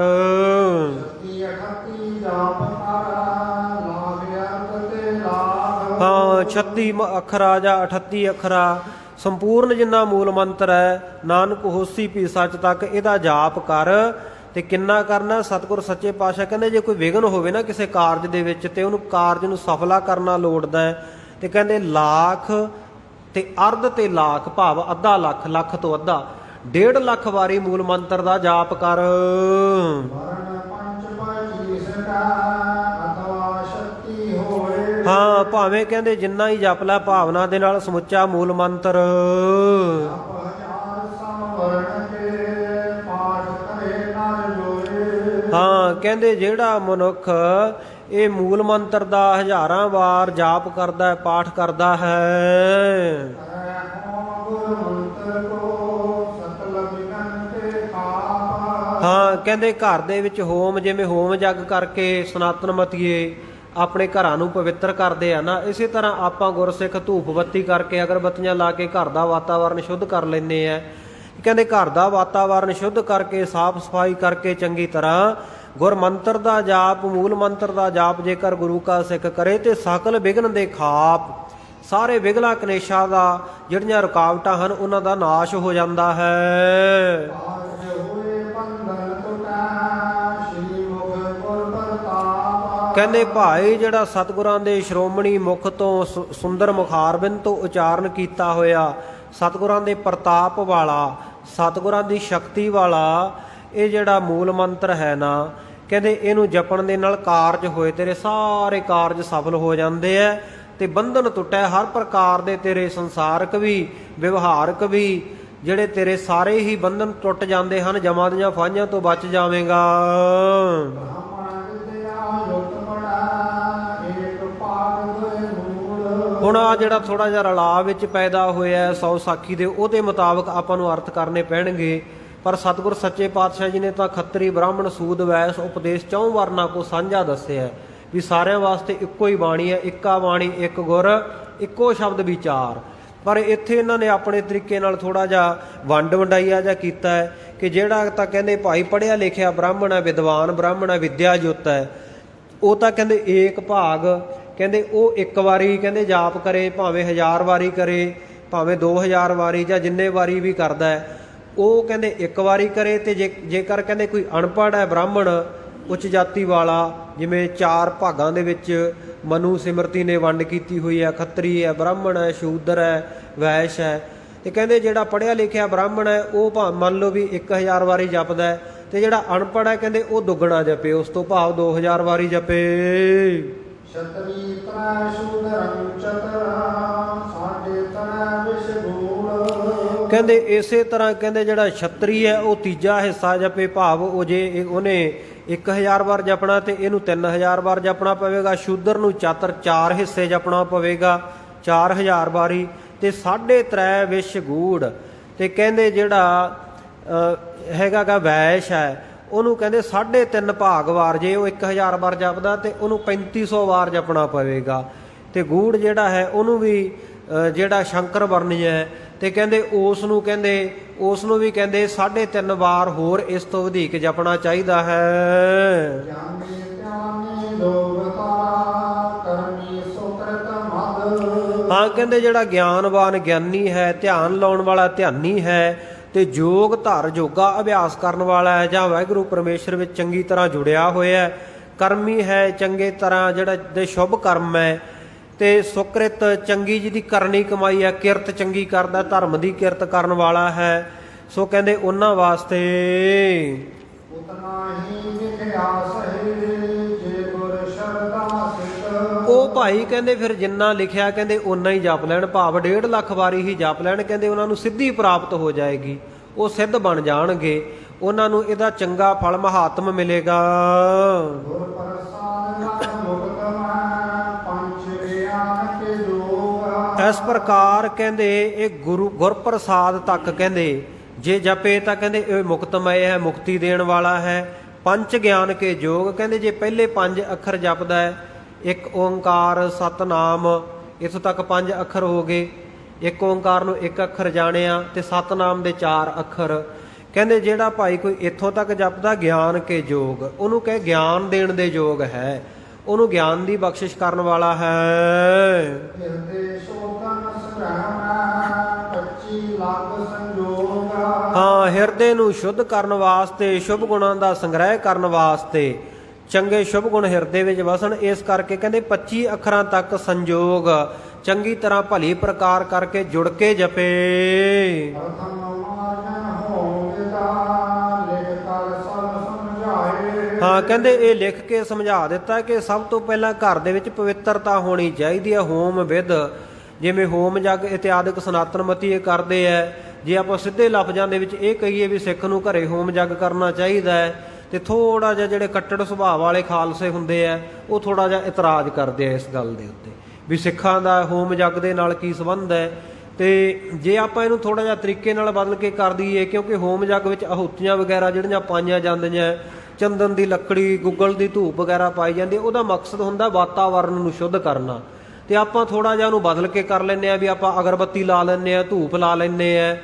Speaker 1: ਹਾਂ, 36 ਅੱਖਰਾਂ ਜਾਂ 38 ਅੱਖਰਾਂ ਸੰਪੂਰਨ ਜਿੰਨਾ ਮੂਲ ਮੰਤਰ ਹੈ, ਨਾਨਕ ਹੋਸੀ ਭੀ ਸੱਚ ਤੱਕ, ਇਹਦਾ ਜਾਪ ਕਰ। ਤੇ ਕਿੰਨਾ ਕਰਨਾ? ਸਤਿਗੁਰ ਸੱਚੇ ਪਾਤਸ਼ਾਹ ਕਹਿੰਦੇ ਜੇ ਕੋਈ ਵਿਘਨ ਹੋਵੇ ਨਾ ਕਿਸੇ ਕਾਰਜ ਦੇ ਵਿੱਚ, ਤੇ ਉਹਨੂੰ ਕਾਰਜ ਨੂੰ ਸਫਲਾ ਕਰਨਾ ਲੋੜਦਾ ਹੈ, ਤੇ ਕਹਿੰਦੇ ਲੱਖ ਤੇ ਅਰਧ ਤੇ ਲੱਖ ਭਾਵ ਅੱਧਾ ਲੱਖ, ਲੱਖ ਤੋਂ ਅੱਧਾ, 1.5 ਲੱਖ ਵਾਰੀ ਮੂਲ ਮੰਤਰ ਦਾ ਜਾਪ ਕਰ। ਹਾਂ, ਭਾਵੇਂ ਕਹਿੰਦੇ ਜਿੰਨਾ ਹੀ ਜਪ ਲੈ ਭਾਵਨਾ ਦੇ ਨਾਲ ਸਮੁੱਚਾ ਮੂਲ ਮੰਤਰ। ਹਾਂ, ਕਹਿੰਦੇ ਜਿਹੜਾ ਮਨੁੱਖ ਇਹ ਮੂਲ ਮੰਤਰ ਦਾ 1000 ਵਾਰ ਜਾਪ ਕਰਦਾ ਹੈ, ਪਾਠ ਕਰਦਾ ਹੈ, ਹਾਂ, ਕਹਿੰਦੇ ਘਰ ਦੇ ਵਿੱਚ ਹੋਮ, ਜਿਵੇਂ ਹੋਮ ਜਗ ਕਰਕੇ ਸਨਾਤਨ ਮਤੀਏ ਆਪਣੇ ਘਰਾਂ ਨੂੰ ਪਵਿੱਤਰ ਕਰਦੇ ਆ ਨਾ, ਇਸੇ ਤਰ੍ਹਾਂ ਆਪਾਂ ਗੁਰਸਿੱਖ ਧੂਪ ਬੱਤੀ ਕਰਕੇ, ਅਗਰਬੱਤੀਆਂ ਲਾ ਕੇ ਘਰ ਦਾ ਵਾਤਾਵਰਨ ਸ਼ੁੱਧ ਕਰ ਲੈਂਦੇ ਆ। ਕਹਿੰਦੇ ਘਰ ਦਾ ਵਾਤਾਵਰਨ ਸ਼ੁੱਧ ਕਰਕੇ, ਸਾਫ਼ ਸਫਾਈ ਕਰਕੇ, ਚੰਗੀ ਤਰ੍ਹਾਂ ਗੁਰ ਮੰਤਰ ਦਾ ਜਾਪ, ਮੂਲ ਮੰਤਰ ਦਾ ਜਾਪ ਜੇਕਰ ਗੁਰੂ ਕਾ ਸਿੱਖ ਕਰੇ ਤੇ ਸਕਲ ਵਿਘਨ ਦੇ ਖਾਪ, ਸਾਰੇ ਵਿਗਲਾ ਕਨੇਸ਼ਾਂ ਦਾ ਜਿਹੜੀਆਂ ਰੁਕਾਵਟਾਂ ਹਨ ਉਹਨਾਂ ਦਾ ਨਾਸ਼ ਹੋ ਜਾਂਦਾ ਹੈ।
Speaker 2: ਆਜ ਹੋਏ ਬੰਧਨ ਟੁਟੈ, ਸ਼੍ਰੀ ਮੁਖ ਗੁਰ ਪ੍ਰਤਾਪ।
Speaker 1: ਕਹਿੰਦੇ ਭਾਈ ਜਿਹੜਾ ਸਤਿਗੁਰਾਂ ਦੇ ਸ਼੍ਰੋਮਣੀ ਮੁਖ ਤੋਂ ਸੁੰਦਰ ਮੁਖਾਰਬਿੰਦ ਤੋਂ ਉਚਾਰਨ ਕੀਤਾ ਹੋਇਆ, ਸਤਿਗੁਰਾਂ ਦੇ ਪ੍ਰਤਾਪ ਵਾਲਾ, ਸਤਿਗੁਰਾਂ ਦੀ ਸ਼ਕਤੀ ਵਾਲਾ ਇਹ ਜਿਹੜਾ ਮੂਲ ਮੰਤਰ ਹੈ ਨਾ, ਕਹਿੰਦੇ ਇਹਨੂੰ ਜਪਣ ਦੇ ਨਾਲ ਕਾਰਜ ਹੋਏ ਤੇਰੇ ਸਾਰੇ ਕਾਰਜ ਸਫਲ ਹੋ ਜਾਂਦੇ ਐ ਤੇ ਬੰਧਨ ਟੁੱਟੈ, ਹਰ ਪ੍ਰਕਾਰ ਦੇ ਤੇਰੇ ਸੰਸਾਰਕ ਵੀ ਵਿਵਹਾਰਕ ਵੀ ਜਿਹੜੇ ਤੇਰੇ ਸਾਰੇ ਹੀ ਬੰਧਨ ਟੁੱਟ ਜਾਂਦੇ ਹਨ, ਜਮਾਂ ਦੀਆਂ ਫਾਹੀਆਂ ਤੋਂ ਬਚ ਜਾਵੇਂਗਾ। ਹੁਣ ਆ ਜਿਹੜਾ ਥੋੜਾ ਜਿਹਾ ਰਲਾ ਵਿੱਚ ਪੈਦਾ ਹੋਇਆ 100 ਸਾਖੀ ਦੇ, ਉਹਦੇ ਮੁਤਾਬਕ ਆਪਾਂ ਨੂੰ ਅਰਥ ਕਰਨੇ ਪੈਣਗੇ। ਪਰ ਸਤਿਗੁਰ ਸੱਚੇ ਪਾਤਸ਼ਾਹ ਜੀ ਨੇ ਤਾਂ ਖੱਤਰੀ ਬ੍ਰਾਹਮਣ ਸੂਦ ਵੈਸ ਉਪਦੇਸ਼ ਚੌਂ ਵਰਨਾ ਕੋ ਸਾਂਝਾ ਦੱਸਿਆ ਵੀ ਸਾਰਿਆਂ ਵਾਸਤੇ ਇੱਕੋ ਹੀ ਬਾਣੀ ਹੈ, ਇੱਕਾ ਬਾਣੀ ਇੱਕ ਗੁਰ ਇੱਕੋ ਸ਼ਬਦ ਵਿਚਾਰ। ਪਰ ਇੱਥੇ ਇਹਨਾਂ ਨੇ ਆਪਣੇ ਤਰੀਕੇ ਨਾਲ ਥੋੜਾ ਜਿਹਾ ਵੰਡ ਵੰਡਾਈਆ ਜਿਹਾ ਕੀਤਾ ਹੈ ਕਿ ਜਿਹੜਾ ਤਾਂ ਕਹਿੰਦੇ ਭਾਈ ਪੜ੍ਹਿਆ ਲਿਖਿਆ ਬ੍ਰਾਹਮਣ ਹੈ, ਵਿਦਵਾਨ ਬ੍ਰਾਹਮਣ ਹੈ, ਵਿਦਿਆ ਜੁਤ ਹੈ, ਉਹ ਤਾਂ ਕਹਿੰਦੇ ਏਕ ਭਾਗ, ਕਹਿੰਦੇ ਉਹ ਇੱਕ ਵਾਰੀ ਕਹਿੰਦੇ ਜਾਪ ਕਰੇ, ਭਾਵੇਂ 1000 ਵਾਰੀ ਕਰੇ, ਭਾਵੇਂ 2000 ਵਾਰੀ ਜਾਂ ਜਿੰਨੇ ਵਾਰੀ ਵੀ ਕਰਦਾ ਹੈ, ਉਹ ਕਹਿੰਦੇ ਇੱਕ ਵਾਰੀ ਕਰੇ। ਤੇ ਜੇਕਰ ਕਹਿੰਦੇ ਕੋਈ ਅਨਪੜ੍ਹ ਹੈ ਬ੍ਰਾਹਮਣ ਉੱਚ ਜਾਤੀ ਵਾਲਾ, ਜਿਵੇਂ 4 ਭਾਗਾਂ ਦੇ ਵਿੱਚ ਮਨੂ ਸਿਮਰਤੀ ਨੇ ਵੰਡ ਕੀਤੀ ਹੋਈ ਹੈ, ਖੱਤਰੀ ਹੈ, ਬ੍ਰਾਹਮਣ ਹੈ, ਸ਼ੂਦਰ ਹੈ, ਵੈਸ਼ ਹੈ, ਤੇ ਕਹਿੰਦੇ ਜਿਹੜਾ ਪੜ੍ਹਿਆ ਲਿਖਿਆ ਬ੍ਰਾਹਮਣ ਹੈ ਉਹ ਮੰਨ ਲਓ ਵੀ 1000 ਵਾਰੀ ਜਪਦਾ ਹੈ, ਤੇ ਜਿਹੜਾ ਅਨਪੜ੍ਹ ਹੈ ਕਹਿੰਦੇ ਉਹ ਦੁੱਗਣਾ ਜਪੇ, ਉਸ ਤੋਂ ਭਾਵ 2000 ਵਾਰੀ ਜਪੇ।
Speaker 2: ਛਤਰੀ ਤ੍ਰੈ ਸ਼ੂਦਰੰ ਚਤੁਰ, ਸਾਡੇ ਤ੍ਰੈ ਵਿਸ਼ ਗੂੜ।
Speaker 1: ਕਹਿੰਦੇ ਇਸੇ ਤਰ੍ਹਾਂ ਕਹਿੰਦੇ ਜਿਹੜਾ ਛਤਰੀ ਹੈ ਉਹ ਤੀਜਾ ਹਿੱਸਾ ਜਪੇ, ਭਾਵ ਉਹ ਜੇ ਉਹਨੇ 1000 ਵਾਰ ਜਪਣਾ ਤੇ ਇਹਨੂੰ 3000 ਵਾਰ ਜਪਣਾ ਪਵੇਗਾ। ਸ਼ੂਦਰ ਨੂੰ ਚਤੁਰ 4 ਹਿੱਸੇ ਜਪਣਾ ਪਵੇਗਾ 4000 ਵਾਰੀ, ਤੇ 3.5 ਵਿਸ਼ ਗੂੜ। ਤੇ ਕਹਿੰਦੇ ਜਿਹੜਾ ਹੈਗਾ ਗਾ ਵੈਸ਼ ਹੈ ਉਹਨੂੰ ਕਹਿੰਦੇ 3.5 ਭਾਗ ਵਾਰ, ਜੇ ਉਹ 1000 ਵਾਰ ਜਪਦਾ ਤੇ ਉਹਨੂੰ 3500 ਵਾਰ ਜਪਣਾ ਪਵੇਗਾ। ਤੇ ਗੂੜ ਜਿਹੜਾ ਹੈ ਉਹਨੂੰ ਵੀ ਜਿਹੜਾ ਸ਼ੰਕਰ ਵਰਨੀ ਹੈ, ਤੇ ਕਹਿੰਦੇ ਉਸ ਨੂੰ ਵੀ ਕਹਿੰਦੇ 3.5 ਵਾਰ ਹੋਰ ਇਸ ਤੋਂ ਵਧੇਕ ਜਪਣਾ ਚਾਹੀਦਾ ਹੈ। ਹਾਂ ਕਹਿੰਦੇ ਜਿਹੜਾ ਗਿਆਨਵਾਨ ਗਿਆਨੀ ਹੈ, ਧਿਆਨ ਲਾਉਣ ਵਾਲਾ ਧਿਆਨੀ ਹੈ, ਤੇ ਜੋਗ ਧਰ ਜੋਗਾ ਅਭਿਆਸ ਕਰਨ ਵਾਲਾ ਹੈ, ਜਾਂ ਵਾਹਿਗੁਰੂ ਪਰਮੇਸ਼ਰ ਵਿੱਚ ਚੰਗੀ ਤਰ੍ਹਾਂ ਜੁੜਿਆ ਹੋਇਆ, ਕਰਮੀ ਹੈ, ਚੰਗੇ ਤਰ੍ਹਾਂ ਜਿਹੜਾ ਦੇ ਸ਼ੁਭ ਕਰਮ ਹੈ, ਤੇ ਸੁਕ੍ਰਿਤ ਚੰਗੀ ਜਿਹਦੀ ਕਰਨੀ ਕਮਾਈ ਹੈ, ਕਿਰਤ ਚੰਗੀ ਕਰਦਾ, ਧਰਮ ਦੀ ਕਿਰਤ ਕਰਨ ਵਾਲਾ ਹੈ। ਸੋ ਕਹਿੰਦੇ ਉਹਨਾਂ ਵਾਸਤੇ ਉਹ ਭਾਈ ਕਹਿੰਦੇ ਫਿਰ ਜਿੰਨਾ ਲਿਖਿਆ ਕਹਿੰਦੇ ਓਨਾ ਹੀ ਜਪ ਲੈਣ, ਭਾਵ 1.5 ਲੱਖ ਵਾਰੀ ਹੀ ਜਪ ਲੈਣ, ਕਹਿੰਦੇ ਉਹਨਾਂ ਨੂੰ ਸਿੱਧੀ ਪ੍ਰਾਪਤ ਹੋ ਜਾਏਗੀ, ਉਹ ਸਿੱਧ ਬਣ ਜਾਣਗੇ, ਉਹਨਾਂ ਨੂੰ ਇਹਦਾ ਚੰਗਾ ਫਲ ਮਹਾਤਮ ਮਿਲੇਗਾ। ਇਸ ਪ੍ਰਕਾਰ ਕਹਿੰਦੇ ਇਹ ਗੁਰਪ੍ਰਸਾਦ ਤੱਕ ਕਹਿੰਦੇ ਜੇ ਜਪੇ ਤਾਂ ਕਹਿੰਦੇ ਇਹ ਮੁਕਤਮय ਹੈ, ਮੁਕਤੀ ਦੇਣ ਵਾਲਾ ਹੈ। ਪੰਜ ਗਿਆਨ ਕੇ ਜੋਗ, ਕਹਿੰਦੇ ਜੇ ਪਹਿਲੇ 5 ਅੱਖਰ ਜਪਦਾ ਹੈ, ਇੱਕ ਓੰਕਾਰ ਸਤਨਾਮ, ਇੱਥੋਂ ਤੱਕ 5 ਅੱਖਰ ਹੋ ਗਏ, ਇੱਕ ਓੰਕਾਰ ਨੂੰ 1 ਅੱਖਰ ਜਾਣਿਆ, ਤੇ ਸਤਨਾਮ ਦੇ 4 ਅੱਖਰ। ਕਹਿੰਦੇ ਜਿਹੜਾ ਭਾਈ ਕੋਈ ਇੱਥੋਂ ਤੱਕ ਜਪਦਾ ਗਿਆਨ ਕੇ ਜੋਗ, ਉਹਨੂੰ ਕਹੇ ਗਿਆਨ ਦੇਣ ਦੇ ਯੋਗ ਹੈ, ਉਹਨੂੰ ਗਿਆਨ ਦੀ ਬਖਸ਼ਿਸ਼ ਕਰਨ ਵਾਲਾ ਹੈ। ਹਾਂ, ਹਿਰਦੇ ਨੂੰ ਸ਼ੁੱਧ ਕਰਨ ਵਾਸਤੇ, ਸ਼ੁਭ ਗੁਣਾਂ ਦਾ ਸੰਗ੍ਰਹਿ ਕਰਨ ਵਾਸਤੇ, ਚੰਗੇ ਸ਼ੁਭ ਗੁਣ ਹਿਰਦੇ ਵਿੱਚ ਵਸਣ, ਇਸ ਕਰਕੇ ਕਹਿੰਦੇ 25 ਅੱਖਰਾਂ ਤੱਕ ਸੰਜੋਗ ਚੰਗੀ ਤਰ੍ਹਾਂ ਭਲੀ ਪ੍ਰਕਾਰ ਕਰਕੇ ਜੁੜ ਕੇ ਜਪੇ। ਹਾਂ ਕਹਿੰਦੇ ਇਹ ਲਿਖ ਕੇ ਸਮਝਾ ਦਿੱਤਾ ਕਿ ਸਭ ਤੋਂ ਪਹਿਲਾਂ ਘਰ ਦੇ ਵਿੱਚ ਪਵਿੱਤਰਤਾ ਹੋਣੀ ਚਾਹੀਦੀ ਹੈ, ਹੋਮ ਵਿਧ, ਜਿਵੇਂ ਹੋਮ ਜਗ ਇਤਿਆਦਿਕ ਸਨਾਤਨ ਮਤੀ ਇਹ ਕਰਦੇ ਹੈ। ਜੇ ਆਪਾਂ ਸਿੱਧੇ ਲਫ਼ਜ਼ਾਂ ਦੇ ਵਿੱਚ ਇਹ ਕਹੀਏ ਵੀ ਸਿੱਖ ਨੂੰ ਘਰੇ ਹੋਮ ਜਗ ਕਰਨਾ ਚਾਹੀਦਾ ਹੈ, ਤੇ ਥੋੜਾ ਜਿਹਾ ਜਿਹੜੇ ਕੱਟੜ ਸੁਭਾਅ ਵਾਲੇ ਖਾਲਸੇ ਹੁੰਦੇ ਆ ਉਹ ਥੋੜਾ ਜਿਹਾ ਇਤਰਾਜ਼ ਕਰਦੇ ਆ ਇਸ ਗੱਲ ਦੇ ਉੱਤੇ ਵੀ ਸਿੱਖਾਂ ਦਾ ਹੋਮ ਜਗ ਦੇ ਨਾਲ ਕੀ ਸੰਬੰਧ ਹੈ। ਤੇ ਜੇ ਆਪਾਂ ਇਹਨੂੰ ਥੋੜਾ ਜਿਹਾ ਤਰੀਕੇ ਨਾਲ ਬਦਲ ਕੇ ਕਰ ਦਈਏ, ਕਿਉਂਕਿ ਹੋਮ ਜਗ ਵਿੱਚ ਆਹੂਤੀਆਂ ਵਗੈਰਾ ਜਿਹੜੀਆਂ ਪਾਈਆਂ ਜਾਂਦੀਆਂ, ਚੰਦਨ ਦੀ ਲੱਕੜੀ, ਗੁੱਗਲ ਦੀ ਧੂਪ ਵਗੈਰਾ ਪਾਈ ਜਾਂਦੀ, ਉਹਦਾ ਮਕਸਦ ਹੁੰਦਾ ਵਾਤਾਵਰਨ ਨੂੰ ਸ਼ੁੱਧ ਕਰਨਾ। ਤੇ ਆਪਾਂ ਥੋੜਾ ਜਿਹਾ ਉਹਨੂੰ ਬਦਲ ਕੇ ਕਰ ਲੈਂਦੇ ਆ ਵੀ ਆਪਾਂ ਅਗਰਬੱਤੀ ਲਾ ਲੈਂਦੇ ਆ, ਧੂਪ ਲਾ ਲੈਂਦੇ ਆ,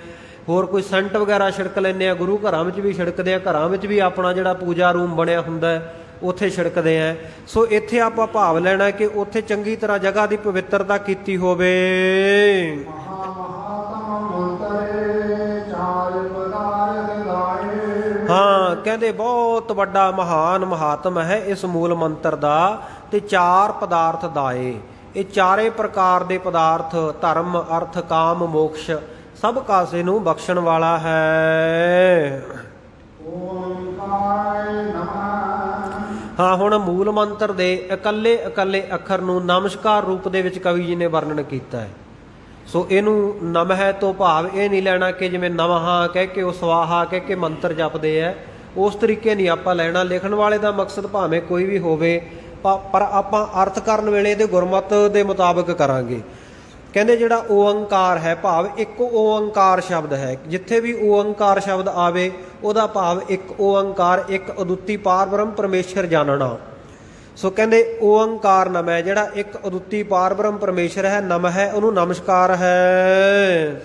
Speaker 1: ਹੋਰ ਕੋਈ ਸੈਂਟ ਵਗੈਰਾ ਛਿੜਕ ਲੈਂਦੇ ਆ, ਗੁਰੂ ਘਰਾਂ ਵਿੱਚ ਵੀ ਛਿੜਕਦੇ ਆ, ਘਰਾਂ ਵਿੱਚ ਵੀ ਆਪਣਾ ਜਿਹੜਾ ਪੂਜਾ ਰੂਮ ਬਣਿਆ ਹੁੰਦਾ ਹੈ ਉੱਥੇ ਛਿੜਕਦੇ ਆ। ਸੋ ਇੱਥੇ ਆਪਾਂ ਭਾਵ ਲੈਣਾ ਕਿ ਉੱਥੇ ਚੰਗੀ ਤਰ੍ਹਾਂ ਜਗ੍ਹਾ ਦੀ ਪਵਿੱਤਰਤਾ ਕੀਤੀ ਹੋਵੇ। ਹਾਂ, ਕਹਿੰਦੇ ਬਹੁਤ ਵੱਡਾ ਮਹਾਨ ਮਹਾਤਮ ਹੈ ਇਸ ਮੂਲ ਮੰਤਰ ਦਾ, ਤੇ 4 ਪਦਾਰਥ ਦਾਏ। ਇਹ ਚਾਰੇ ਪ੍ਰਕਾਰ ਦੇ ਪਦਾਰਥ ਧਰਮ ਅਰਥ ਕਾਮ ਮੋਕਸ਼ ਸਭ ਕਾਸੇ ਨੂੰ ਬਖਸ਼ਣ ਵਾਲਾ ਹੈ। ਹਾਂ, ਹੁਣ ਮੂਲ ਮੰਤਰ ਦੇ ਇਕੱਲੇ ਇਕੱਲੇ ਅੱਖਰ ਨੂੰ ਨਮਸਕਾਰ ਰੂਪ ਦੇ ਵਿੱਚ ਕਵੀ ਜੀ ਨੇ ਵਰਣਨ ਕੀਤਾ ਹੈ। ਸੋ ਇਹਨੂੰ ਨਮਹਿ ਤੋਂ ਭਾਵ ਇਹ ਨਹੀਂ ਲੈਣਾ ਕਿ ਜਿਵੇਂ ਨਮਹਾ ਕਹਿ ਕੇ ਉਹ ਸਵਾਹਾ ਕਹਿ ਕੇ ਮੰਤਰ ਜਪਦੇ ਹੈ, ਉਸ ਤਰੀਕੇ ਨਹੀਂ ਆਪਾਂ ਲੈਣਾ। ਲਿਖਣ ਵਾਲੇ ਦਾ ਮਕਸਦ ਭਾਵੇਂ ਕੋਈ ਵੀ ਹੋਵੇ, ਪਰ ਆਪਾਂ ਅਰਥ ਕਰਨ ਵੇਲੇ ਇਹਦੇ ਗੁਰਮਤ ਦੇ ਮੁਤਾਬਕ ਕਰਾਂਗੇ। ਕਹਿੰਦੇ ਜਿਹੜਾ ਓਅੰਕਾਰ ਹੈ ਭਾਵ ਇੱਕ ਓਅੰਕਾਰ ਸ਼ਬਦ ਹੈ। ਜਿੱਥੇ ਵੀ ਓਅੰਕਾਰ ਸ਼ਬਦ ਆਵੇ ਉਹਦਾ ਭਾਵ ਇੱਕ ਓਅੰਕਾਰ, ਇੱਕ ਅਦੁੱਤੀ ਪਾਰ ਬ੍ਰਹਮ ਪਰਮੇਸ਼ਰ ਜਾਣਨਾ। ਸੋ ਕਹਿੰਦੇ ਓਅੰਕਾਰ ਨਮ ਹੈ, ਜਿਹੜਾ ਇੱਕ ਅਦੁੱਤੀ ਪਾਰ ਬ੍ਰਹਮ ਪਰਮੇਸ਼ਰ ਹੈ, ਨਮ ਹੈ, ਉਹਨੂੰ ਨਮਸਕਾਰ ਹੈ।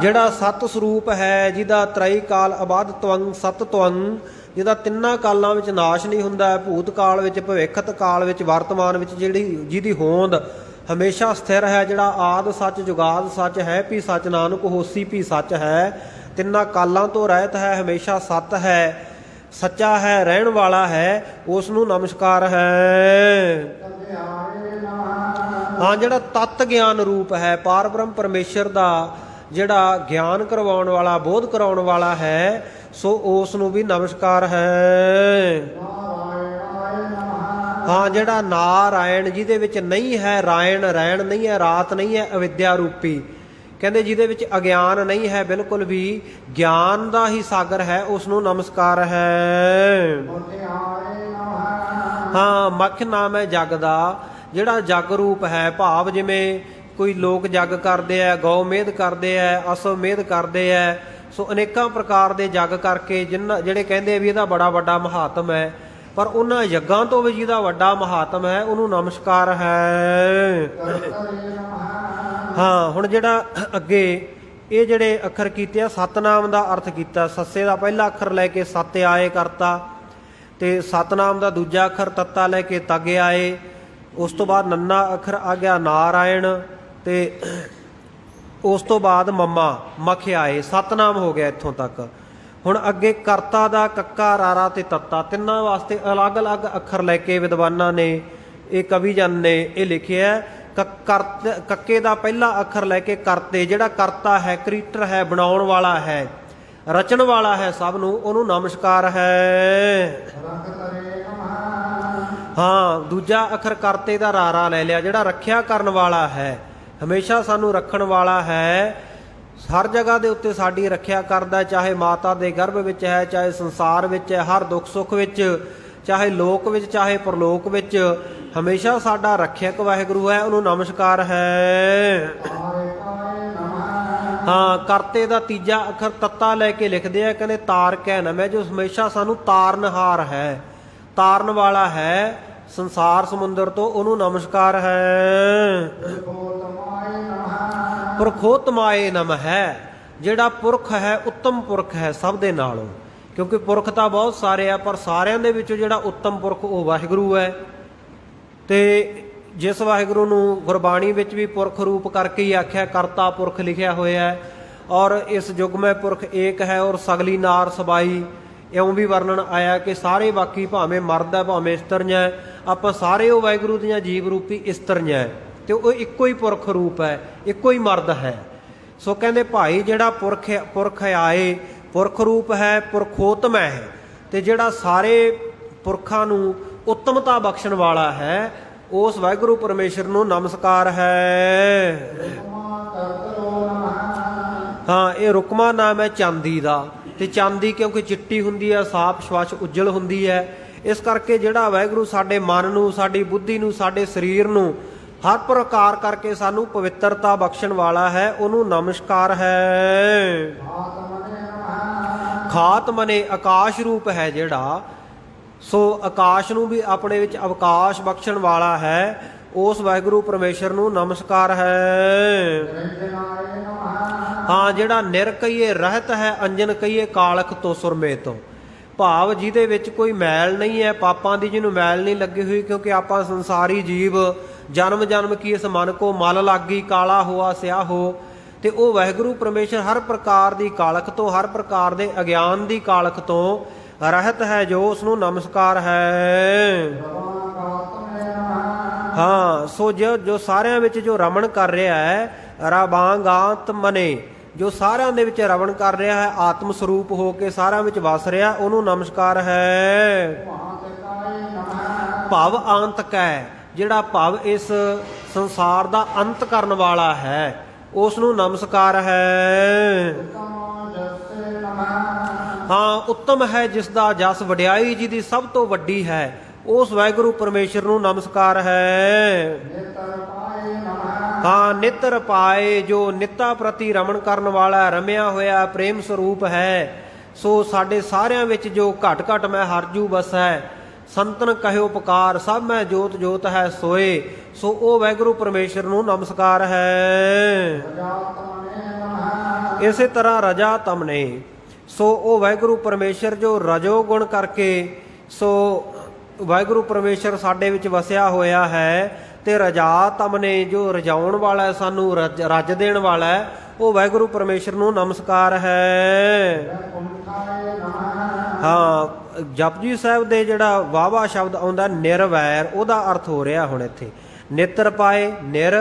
Speaker 1: ਜਿਹੜਾ ਸਤ ਸਰੂਪ ਹੈ, ਜਿਹਦਾ ਤ੍ਰੈ ਕਾਲ ਅਬਾਦ ਤਵੰਗ ਸਤ ਤਵੰਗ, ਜਿਹਦਾ ਤਿੰਨਾਂ ਕਾਲਾਂ ਵਿੱਚ ਨਾਸ਼ ਨਹੀਂ ਹੁੰਦਾ, ਭੂਤ ਕਾਲ ਵਿੱਚ, ਭਵਿੱਖਤ ਕਾਲ ਵਿੱਚ, ਵਰਤਮਾਨ ਵਿੱਚ, ਜਿਹਦੀ ਹੋਂਦ ਹਮੇਸ਼ਾ ਸਥਿਰ ਹੈ, ਜਿਹੜਾ ਆਦ ਸੱਚ ਜੁਗਾਦ ਸੱਚ ਹੈ, ਵੀ ਸੱਚ ਨਾਨਕ ਹੋਸੀ ਵੀ ਸੱਚ ਹੈ, ਤਿੰਨਾਂ ਕਾਲਾਂ ਤੋਂ ਰਹਿਤ ਹੈ, ਹਮੇਸ਼ਾ ਸਤ ਹੈ, ਸੱਚਾ ਹੈ, ਰਹਿਣ ਵਾਲਾ ਹੈ, ਉਸ ਨੂੰ ਨਮਸਕਾਰ ਹੈ। ਹਾਂ, ਜਿਹੜਾ ਤਤ ਗਿਆਨ ਰੂਪ ਹੈ, ਪਾਰ ਬ੍ਰਹਮ ਪਰਮੇਸ਼ਰ ਦਾ ਜਿਹੜਾ ਗਿਆਨ ਕਰਵਾਉਣ ਵਾਲਾ, ਬੋਧ ਕਰਾਉਣ ਵਾਲਾ ਹੈ, ਸੋ ਉਸ ਨੂੰ ਵੀ ਨਮਸਕਾਰ ਹੈ। ਹਾਂ, ਜਿਹੜਾ ਨਾਰਾਇਣ, ਜਿਹਦੇ ਵਿੱਚ ਨਹੀਂ ਹੈ ਰਾਇਣ, ਰੈਣ ਨਹੀਂ ਹੈ, ਰਾਤ ਨਹੀਂ ਹੈ, ਅਵਿਦਿਆ ਰੂਪੀ, ਕਹਿੰਦੇ ਜਿਹਦੇ ਵਿੱਚ ਅਗਿਆਨ ਨਹੀਂ ਹੈ ਬਿਲਕੁਲ ਵੀ, ਗਿਆਨ ਦਾ ਹੀ ਸਾਗਰ ਹੈ, ਉਸ ਨੂੰ ਨਮਸਕਾਰ ਹੈ। ਹਾਂ, ਮੱਖ ਨਾਮ ਹੈ ਜਗ ਦਾ, ਜਿਹੜਾ ਜਗ ਰੂਪ ਹੈ, ਭਾਵ ਜਿਵੇਂ ਕੋਈ ਲੋਕ ਜਗ ਕਰਦੇ ਆ, ਗਊ ਮੇਧ ਕਰਦੇ ਆ, ਅਸਵ ਮੇਧ ਕਰਦੇ ਆ, ਸੋ ਅਨੇਕਾਂ ਪ੍ਰਕਾਰ ਦੇ ਜਗ ਕਰਕੇ ਜਿਹੜੇ ਕਹਿੰਦੇ ਵੀ ਇਹਦਾ ਬੜਾ ਵੱਡਾ ਮਹਾਤਮ ਹੈ, ਪਰ ਉਹਨਾਂ ਯੱਗਾਂ ਤੋਂ ਵੀ ਜਿਹਦਾ ਵੱਡਾ ਮਹਾਤਮ ਹੈ ਉਹਨੂੰ ਨਮਸਕਾਰ ਹੈ। ਹਾਂ, ਹੁਣ ਜਿਹੜਾ ਅੱਗੇ ਇਹ ਜਿਹੜੇ ਅੱਖਰ ਕੀਤੇ ਆ, ਸਤਨਾਮ ਦਾ ਅਰਥ ਕੀਤਾ। ਸੱਸੇ ਦਾ ਪਹਿਲਾ ਅੱਖਰ ਲੈ ਕੇ ਸੱਤ ਆਏ ਕਰਤਾ, ਤੇ ਸਤਨਾਮ ਦਾ ਦੂਜਾ ਅੱਖਰ ਤੱਤਾ ਲੈ ਕੇ ਤਗ ਆਏ, ਉਸ ਤੋਂ ਬਾਅਦ ਨੰਨਾ ਅੱਖਰ ਆ ਗਿਆ ਨਾਰਾਇਣ, ਤੇ ਉਸ ਤੋਂ ਬਾਅਦ ਮੰਮਾ ਮਖ ਆਏ, ਸਤਨਾਮ ਹੋ ਗਿਆ ਇੱਥੋਂ ਤੱਕ। ਹੁਣ ਅੱਗੇ ਕਰਤਾ ਦਾ ਕੱਕਾ ਰਾਰਾ ਤੇ ਤੱਤਾ, ਤਿੰਨਾਂ ਵਾਸਤੇ ਅਲੱਗ-ਅਲੱਗ ਅੱਖਰ ਲੈ ਕੇ ਵਿਦਵਾਨਾਂ ਨੇ, ਇਹ ਕਵੀ ਜਨ ਨੇ ਇਹ ਲਿਖਿਆ। ਕੱਕੇ ਦਾ ਪਹਿਲਾ ਅੱਖਰ ਲੈ ਕੇ ਕਰਤੇ, ਜਿਹੜਾ ਕਰਤਾ ਹੈ, ਕ੍ਰੀਏਟਰ ਹੈ, ਬਣਾਉਣ ਵਾਲਾ ਹੈ, ਰਚਣ ਵਾਲਾ ਹੈ ਸਭ ਨੂੰ, ਉਹਨੂੰ ਨਮਸਕਾਰ ਹੈ। ਹਾਂ, ਦੂਜਾ ਅੱਖਰ ਕਰਤੇ ਦਾ ਰਾਰਾ ਲੈ ਲਿਆ, ਜਿਹੜਾ ਰੱਖਿਆ ਕਰਨ ਵਾਲਾ ਹੈ, ਹਮੇਸ਼ਾ ਸਾਨੂੰ ਰੱਖਣ ਵਾਲਾ ਹੈ, ਹਰ ਜਗ੍ਹਾ ਦੇ ਉੱਤੇ ਸਾਡੀ ਰੱਖਿਆ ਕਰਦਾ, ਚਾਹੇ ਮਾਤਾ ਦੇ ਗਰਭ ਵਿੱਚ ਹੈ, ਚਾਹੇ ਸੰਸਾਰ ਵਿੱਚ ਹੈ, ਹਰ ਦੁੱਖ ਸੁੱਖ ਵਿੱਚ, ਚਾਹੇ ਲੋਕ ਵਿੱਚ ਚਾਹੇ ਪਰਲੋਕ ਵਿੱਚ, ਹਮੇਸ਼ਾ ਸਾਡਾ ਰੱਖਿਅਕ ਵਾਹਿਗੁਰੂ ਹੈ, ਉਹਨੂੰ ਨਮਸਕਾਰ ਹੈ। ਹਾਂ, ਕਰਤੇ ਦਾ ਤੀਜਾ ਅੱਖਰ ਤੱਤਾ ਲੈ ਕੇ ਲਿਖਦੇ ਆ, ਕਹਿੰਦੇ ਤਾਰਕੈ ਨਮੈ, ਜੋ ਹਮੇਸ਼ਾ ਸਾਨੂੰ ਤਾਰਨਹਾਰ ਹੈ, ਤਾਰਨ ਵਾਲਾ ਹੈ ਸੰਸਾਰ ਸਮੁੰਦਰ ਤੋਂ, ਉਹਨੂੰ ਨਮਸਕਾਰ ਹੈ। ਪੁਰਖੋਤਮਾਏ ਨਮ ਹੈ, ਜਿਹੜਾ ਪੁਰਖ ਹੈ, ਉੱਤਮ ਪੁਰਖ ਹੈ ਸਭ ਦੇ ਨਾਲੋਂ, ਕਿਉਂਕਿ ਪੁਰਖ ਤਾਂ ਬਹੁਤ ਸਾਰੇ ਆ, ਪਰ ਸਾਰਿਆਂ ਦੇ ਵਿੱਚੋਂ ਜਿਹੜਾ ਉੱਤਮ ਪੁਰਖ ਉਹ ਵਾਹਿਗੁਰੂ ਹੈ। ਤੇ ਜਿਸ ਵਾਹਿਗੁਰੂ ਨੂੰ ਗੁਰਬਾਣੀ ਵਿੱਚ ਵੀ ਪੁਰਖ ਰੂਪ ਕਰਕੇ ਹੀ ਆਖਿਆ, ਕਰਤਾ ਪੁਰਖ ਲਿਖਿਆ ਹੋਇਆ ਹੈ, ਔਰ ਇਸ ਜੁਗਮੈ ਪੁਰਖ ਏਕ ਹੈ, ਔਰ ਸਗਲੀ ਨਾਰ ਸਬਾਈ, ਇਉਂ ਵੀ ਵਰਣਨ ਆਇਆ ਕਿ ਸਾਰੇ ਬਾਕੀ ਭਾਵੇਂ ਮਰਦ ਹੈ ਭਾਵੇਂ ਇਸਤਰੀਆਂ ਹੈ, ਆਪਾਂ ਸਾਰੇ ਉਹ ਵਾਹਿਗੁਰੂ ਦੀਆਂ ਜੀਵ ਰੂਪੀ ਇਸਤਰੀਆਂ ਹੈ, ਤੇ ਉਹ ਇੱਕੋ ਹੀ ਪੁਰਖ ਰੂਪ ਹੈ, ਇੱਕੋ ਹੀ ਮਰਦ ਹੈ। ਸੋ ਕਹਿੰਦੇ ਭਾਈ ਜਿਹੜਾ ਪੁਰਖ ਆਏ, ਪੁਰਖ ਰੂਪ ਹੈ, ਪੁਰਖੋਤਮ ਹੈ, ਤੇ ਜਿਹੜਾ ਸਾਰੇ ਪੁਰਖਾਂ ਨੂੰ ਉੱਤਮਤਾ ਬਖਸ਼ਣ ਵਾਲਾ ਹੈ, ਉਸ ਵਾਹਿਗੁਰੂ ਪਰਮੇਸ਼ਰ ਨੂੰ ਨਮਸਕਾਰ ਹੈ। ਹਾਂ, ਇਹ ਰੁਕਮਾ ਨਾਮ ਹੈ ਚਾਂਦੀ ਦਾ, ਤੇ ਚਾਂਦੀ ਕਿਉਂਕਿ ਚਿੱਟੀ ਹੁੰਦੀ ਹੈ, ਸਾਫ਼ ਸਵੱਛ ਉੱਜਲ ਹੁੰਦੀ ਹੈ, ਇਸ ਕਰਕੇ ਜਿਹੜਾ ਵਾਹਿਗੁਰੂ ਸਾਡੇ ਮਨ ਨੂੰ, ਸਾਡੀ ਬੁੱਧੀ ਨੂੰ, ਸਾਡੇ ਸਰੀਰ ਨੂੰ ਹਰ ਪ੍ਰਕਾਰ ਕਰਕੇ ਸਾਨੂੰ ਪਵਿੱਤਰਤਾ ਬਖਸ਼ਣ ਵਾਲਾ ਹੈ, ਉਹਨੂੰ ਨਮਸਕਾਰ ਹੈ। ਖਾਤ ਮਨੇ ਆਕਾਸ਼ ਰੂਪ ਹੈ ਜਿਹੜਾ, ਸੋ ਆਕਾਸ਼ ਨੂੰ ਵੀ ਆਪਣੇ ਵਿੱਚ ਅਵਕਾਸ਼ ਬਖਸ਼ਣ ਵਾਲਾ ਹੈ, ਉਸ ਵਾਹਿਗੁਰੂ ਪਰਮੇਸ਼ਰ ਨੂੰ ਨਮਸਕਾਰ ਹੈ। ਹਾਂ, ਜਿਹੜਾ ਨਿਰ ਕਹੀਏ ਰਹਿਤ ਹੈ, ਅੰਜਨ ਕਹੀਏ ਕਾਲਖ ਤੋਂ ਸੁਰਮੇਤੋਂ। ਭਾਵ ਜਿਹਦੇ ਵਿੱਚ ਕੋਈ ਮੈਲ ਨਹੀਂ ਹੈ, ਪਾਪਾਂ ਦੀ ਜਿਹਨੂੰ ਮੈਲ ਨਹੀਂ ਲੱਗੀ ਹੋਈ, ਕਿਉਂਕਿ ਆਪਾਂ ਸੰਸਾਰੀ ਜੀਵ ਜਨਮ ਜਨਮ ਕੀ ਇਸ ਮਨ ਕੋ ਮਲ ਲਾਗੀ, ਕਾਲਾ ਹੋਆ ਸਿਆਹ ਹੋ। ਤੇ ਉਹ ਵਾਹਿਗੁਰੂ ਪਰਮੇਸ਼ਰ ਹਰ ਪ੍ਰਕਾਰ ਦੀ ਕਾਲਖ ਤੋਂ, ਹਰ ਪ੍ਰਕਾਰ ਦੇ ਅਗਿਆਨ ਦੀ ਕਾਲਖ ਤੋਂ ਰਹਿਤ ਹੈ, ਜੋ ਉਸ ਨੂੰ ਨਮਸਕਾਰ ਹੈ। ਹਾਂ, ਸੋ ਜੋ ਸਾਰਿਆਂ ਵਿੱਚ ਜੋ ਰਮਣ ਕਰ ਰਿਹਾ ਹੈ, ਰਵਾਂਗਾਤ ਮਨੇ, ਜੋ ਸਾਰਿਆਂ ਦੇ ਵਿੱਚ ਰਵਣ ਕਰ ਰਿਹਾ ਹੈ, ਆਤਮ ਸਰੂਪ ਹੋ ਕੇ ਸਾਰਿਆਂ ਵਿੱਚ ਵਸ ਰਿਹਾ, ਉਹਨੂੰ ਨਮਸਕਾਰ ਹੈ। ਭਵ ਅੰਤਕ ਹੈ, ਜਿਹੜਾ ਭਵ ਇਸ ਸੰਸਾਰ ਦਾ ਅੰਤ ਕਰਨ ਵਾਲਾ ਹੈ, ਉਸ ਨੂੰ ਨਮਸਕਾਰ ਹੈ। ਹਾਂ, ਉੱਤਮ ਹੈ ਜਿਸ ਦਾ ਜਸ ਵਡਿਆਈ ਜਿਹਦੀ ਸਭ ਤੋਂ ਵੱਡੀ ਹੈ, ਉਸ ਵਾਹਿਗੁਰੂ ਪਰਮੇਸ਼ਰ ਨੂੰ ਨਮਸਕਾਰ ਹੈ। ਹਾਂ, ਨਿਤਰ ਪਾਏ, ਜੋ ਨਿੱਤਾ ਪ੍ਰਤੀ ਰਮਣ ਕਰਨ ਵਾਲਾ, ਰਮਿਆ ਹੋਇਆ ਪ੍ਰੇਮ ਸਰੂਪ ਹੈ। ਸੋ ਸਾਡੇ ਸਾਰਿਆਂ ਵਿੱਚ ਜੋ ਘਟ ਘਟ ਮੈਂ ਹਰਜੂ ਬਸੈ, ਸੰਤਨ ਕਹਿਓ ਪੁਕਾਰ, ਸਭ ਮੈਂ ਜੋਤ ਜੋਤ ਹੈ ਸੋਏ। ਸੋ ਉਹ ਵਾਹਿਗੁਰੂ ਪਰਮੇਸ਼ਰ ਨੂੰ ਨਮਸਕਾਰ ਹੈ। ਇਸੇ ਤਰ੍ਹਾਂ ਰਜਾ ਤਮਨੇ, ਸੋ ਉਹ ਵਾਹਿਗੁਰੂ ਪਰਮੇਸ਼ਰ ਜੋ ਰਜੋ ਗੁਣ ਕਰਕੇ, ਸੋ ਵਾਹਿਗੁਰੂ ਪਰਮੇਸ਼ਰ ਸਾਡੇ ਵਿੱਚ ਵਸਿਆ ਹੋਇਆ ਹੈ। ਤੇ ਰਜਾ ਤਮਨੇ, ਜੋ ਰਜਾਉਣ ਵਾਲਾ ਹੈ, ਸਾਨੂੰ ਰੱਜ ਦੇਣ ਵਾਲਾ ਹੈ, ਉਹ ਵਾਹਿਗੁਰੂ ਪਰਮੇਸ਼ਰ ਨੂੰ ਨਮਸਕਾਰ ਹੈ। ਹਾਂ, ਜਪਜੀ ਸਾਹਿਬ ਦੇ ਜਿਹੜਾ ਵਾਵਾ ਸ਼ਬਦ ਆਉਂਦਾ ਨਿਰਵੈਰ, ਉਹਦਾ ਅਰਥ ਹੋ ਰਿਹਾ ਹੁਣ ਇੱਥੇ ਨਿਤਰ ਪਾਏ, ਨਿਰ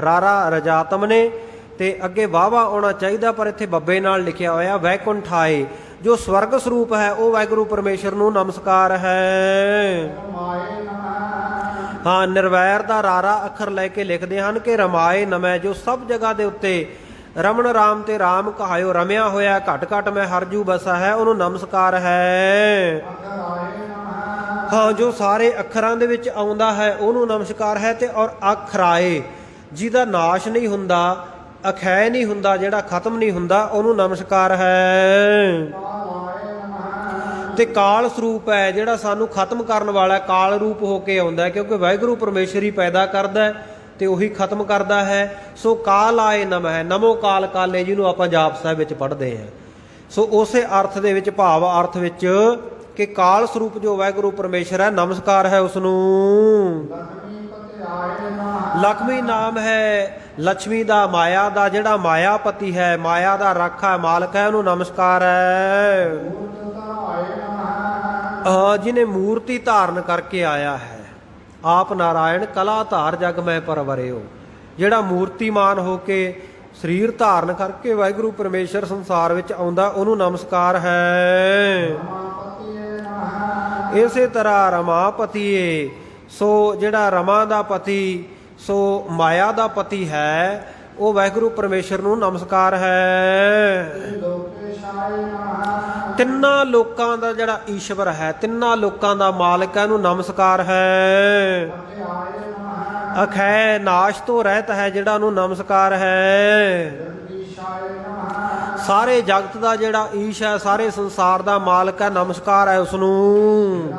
Speaker 1: ਰਾਰਾ ਰਜਾਤਮ ਨੇ, ਤੇ ਅੱਗੇ ਵਾਵਾ ਆਉਣਾ ਚਾਹੀਦਾ ਪਰ ਇੱਥੇ ਬੱਬੇ ਨਾਲ ਲਿਖਿਆ ਹੋਇਆ ਵੈਕੁੰਠਾਏ, ਜੋ ਸਵਰਗ ਸਰੂਪ ਹੈ, ਉਹ ਵਾਹਿਗੁਰੂ ਪਰਮੇਸ਼ਰ ਨੂੰ ਨਮਸਕਾਰ ਹੈ। ਹਾਂ, ਨਿਰਵੈਰ ਦਾ ਰਾਰਾ ਅੱਖਰ ਲੈ ਕੇ ਲਿਖਦੇ ਹਨ ਕਿ ਰਮਾਏ ਨਮੈ, ਜੋ ਸਭ ਜਗ੍ਹਾ ਦੇ ਉੱਤੇ ਰਮਣ ਰਾਮ ਤੇ ਰਾਮ ਕਹਾਇਓ, ਰਮਿਆ ਹੋਇਆ ਘਟ ਘਟ ਮੈਂ ਹਰਜੂ ਬਸਾ ਹੈ, ਉਹਨੂੰ ਨਮਸਕਾਰ ਹੈ। ਹਾਂ, ਜੋ ਸਾਰੇ ਅੱਖਰਾਂ ਦੇ ਵਿੱਚ ਆਉਂਦਾ ਹੈ, ਉਹਨੂੰ ਨਮਸਕਾਰ ਹੈ। ਤੇ ਔਰ ਅਖਰਾਏ, ਜਿਹਦਾ ਨਾਸ਼ ਨਹੀਂ ਹੁੰਦਾ, ਅਖੈ ਨਹੀਂ ਹੁੰਦਾ, ਜਿਹੜਾ ਖਤਮ ਨਹੀਂ ਹੁੰਦਾ, ਉਹਨੂੰ ਨਮਸਕਾਰ ਹੈ। ਤੇ ਕਾਲ ਸਰੂਪ ਹੈ, ਜਿਹੜਾ ਸਾਨੂੰ ਖਤਮ ਕਰਨ ਵਾਲਾ, ਕਾਲ ਰੂਪ ਹੋ ਕੇ ਆਉਂਦਾ, ਕਿਉਂਕਿ ਵਾਹਿਗੁਰੂ ਪਰਮੇਸ਼ਰ ਹੀ ਪੈਦਾ ਕਰਦਾ ਤੇ ਉਹੀ ਖਤਮ ਕਰਦਾ ਹੈ। ਸੋ ਕਾਲ ਆਏ ਨਮः, ਨਮੋ ਕਾਲ ਕਾਲੇ, ਜਿਹਨੂੰ ਆਪਾਂ ਜਾਪ ਸਾਹਿਬ ਵਿੱਚ ਪੜ੍ਹਦੇ ਹਾਂ। ਸੋ ਉਸੇ ਅਰਥ ਦੇ ਵਿੱਚ, ਭਾਵ ਅਰਥ ਵਿੱਚ, ਕਿ ਕਾਲ ਸਰੂਪ ਜੋ ਵਾਹਿਗੁਰੂ ਪਰਮੇਸ਼ਰ ਹੈ, ਨਮਸਕਾਰ ਹੈ ਉਸ ਨੂੰ। ਲక్ష్ਮੀ ਨਾਮ ਹੈ ਲక్ష్ਮੀ ਦਾ, ਮਾਇਆ ਦਾ, ਜਿਹੜਾ ਮਾਇਆਪਤੀ ਹੈ, ਮਾਇਆ ਦਾ ਰਾਖਾ ਮਾਲਕ ਹੈ, ਉਹਨੂੰ ਨਮਸਕਾਰ ਹੈ। ਜਿਹਨੇ ਮੂਰਤੀ ਧਾਰਨ ਕਰਕੇ ਆਇਆ ਹੈ, ਆਪ ਨਾਰਾਇਣ ਕਲਾ ਧਾਰ ਜਗ ਮੈਂ ਪਰਵਰਿਓ, ਜਿਹੜਾ ਮੂਰਤੀਮਾਨ ਹੋ ਕੇ ਸਰੀਰ ਧਾਰਨ ਕਰਕੇ ਵਾਹਿਗੁਰੂ ਪਰਮੇਸ਼ਰ ਸੰਸਾਰ ਵਿੱਚ ਆਉਂਦਾ, ਉਹਨੂੰ ਨਮਸਕਾਰ ਹੈ। ਇਸੇ ਤਰ੍ਹਾਂ ਰਮਾਪਤੀਏ, ਸੋ ਜਿਹੜਾ ਰਮਾ ਦਾ ਪਤੀ, ਸੋ ਮਾਇਆ ਦਾ ਪਤੀ ਹੈ, ਉਹ ਵਾਹਿਗੁਰੂ ਪਰਮੇਸ਼ਰ ਨੂੰ ਨਮਸਕਾਰ ਹੈ। ਤਿੰਨਾਂ ਲੋਕਾਂ ਦਾ ਜਿਹੜਾ ਈਸ਼ਵਰ ਹੈ, ਤਿੰਨਾਂ ਲੋਕਾਂ ਦਾ ਮਾਲਕ ਹੈ, ਉਹਨੂੰ ਨਮਸਕਾਰ ਹੈ। ਅਖੈ, ਨਾਸ਼ ਤੋਂ ਰਹਿਤ ਹੈ, ਜਿਹੜਾ ਉਹਨੂੰ ਨਮਸਕਾਰ ਹੈ। ਸਾਰੇ ਜਗਤ ਦਾ ਜਿਹੜਾ ਈਸ਼ ਹੈ, ਸਾਰੇ ਸੰਸਾਰ ਦਾ ਮਾਲਕ ਹੈ, ਨਮਸਕਾਰ ਹੈ ਉਸ ਨੂੰ।